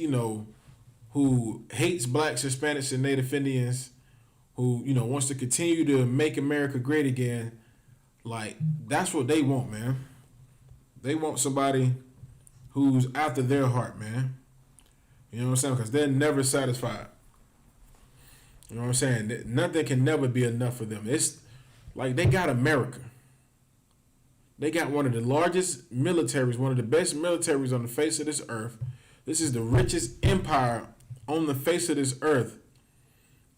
who hates blacks, Hispanics, and Native Indians, who, wants to continue to make America great again. Like, that's what they want, man. They want somebody who's after their heart, man. You know what I'm saying? Because they're never satisfied. You know what I'm saying? Nothing can never be enough for them. It's like they got America. They got one of the largest militaries, one of the best militaries on the face of this earth. This is the richest empire on the face of this earth.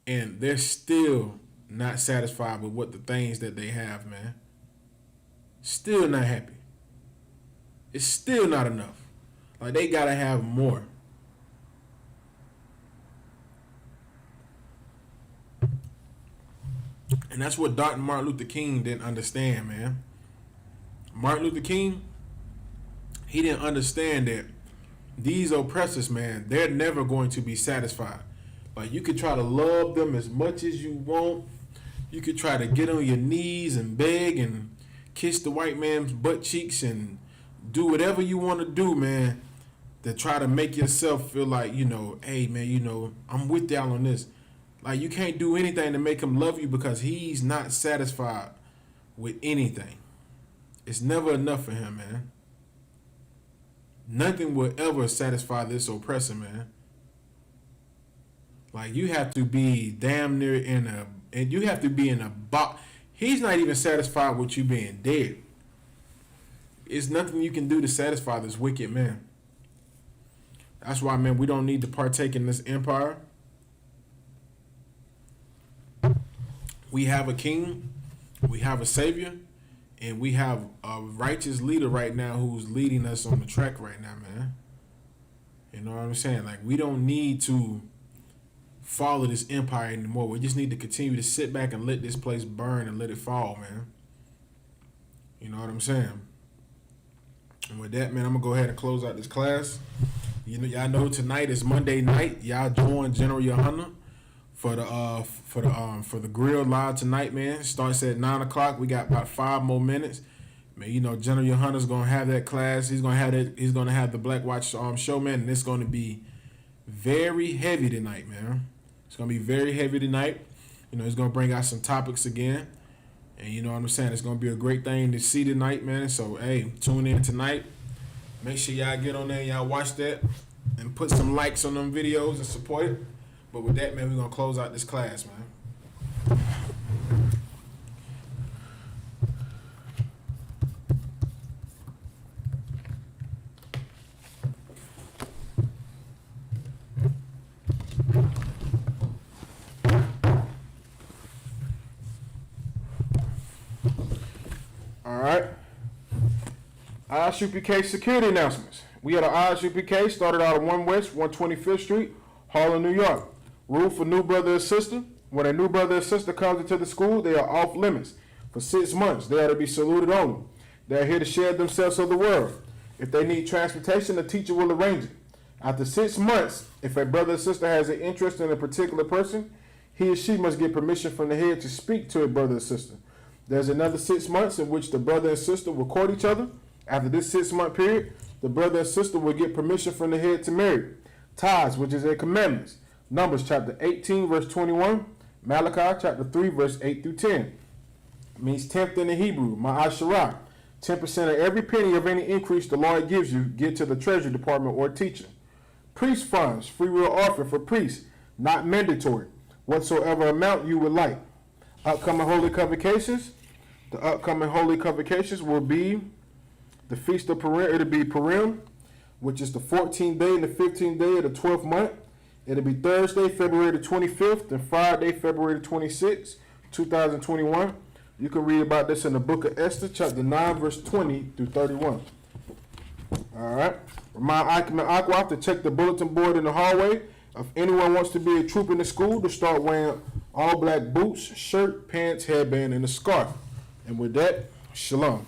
And they're still not satisfied with what the things that they have, man. Still not happy. It's still not enough. Like, they got to have more. And that's what Dr. Martin Luther King didn't understand, man. Martin Luther King, he didn't understand that these oppressors, man, they're never going to be satisfied. Like, you could try to love them as much as you want. You could try to get on your knees and beg and kiss the white man's butt cheeks and do whatever you want to do, man, to try to make yourself feel like, hey, man, I'm with y'all on this. Like, you can't do anything to make him love you because he's not satisfied with anything. It's never enough for him, man. Nothing will ever satisfy this oppressor, man. Like, you have to be damn near and you have to be in a box. He's not even satisfied with you being dead. It's nothing you can do to satisfy this wicked man. That's why, man, we don't need to partake in this empire. We have a king, we have a savior, and we have a righteous leader right now who's leading us on the track right now, man. You know what I'm saying? Like, we don't need to follow this empire anymore. We just need to continue to sit back and let this place burn and let it fall, man. You know what I'm saying? And with that, man, I'm going to go ahead and close out this class. Y'all know tonight is Monday night. Y'all join General Yohana for the grill live tonight, man. Starts at 9 o'clock. We got about 5 more minutes. Man, you know, General Hunter's gonna have that class. He's gonna have that. He's gonna have the Black Watch show, man, and it's gonna be very heavy tonight, man. It's gonna be very heavy tonight. You know, he's gonna bring out some topics again, and you know what I'm saying. It's gonna be a great thing to see tonight, man. So, hey, tune in tonight. Make sure y'all get on there, and y'all watch that, and put some likes on them videos and support it. But with that, man, we're gonna close out this class, man. All right. ISUPK security announcements. We had an ISUPK started out at 1 West, 125th Street, Harlem, New York. Rule for new brother or sister. When a new brother or sister comes into the school, they are off limits. For 6 months, they are to be saluted only. They are here to share themselves of the world. If they need transportation, the teacher will arrange it. After 6 months, if a brother or sister has an interest in a particular person, he or she must get permission from the head to speak to a brother or sister. There's another 6 months in which the brother and sister will court each other. After this 6-month period, the brother and sister will get permission from the head to marry. Tithes, which is a commandment. Numbers chapter 18, verse 21. Malachi chapter 3, verse 8 through 10. It means tenth in the Hebrew, ma'asharah. 10% of every penny of any increase the Lord gives you, get to the treasury department or teacher. Priest funds, free will offering for priests, not mandatory. Whatsoever amount you would like. Upcoming holy convocations. The upcoming holy convocations will be the Feast of Purim. It'll be Purim, which is the 14th day and the 15th day of the 12th month. It'll be Thursday, February the 25th, and Friday, February the 26th, 2021. You can read about this in the book of Esther, chapter 9, verse 20 through 31. All right. Remind Ackman Aqua to check the bulletin board in the hallway. If anyone wants to be a troop in the school, to start wearing all black boots, shirt, pants, headband, and a scarf. And with that, shalom.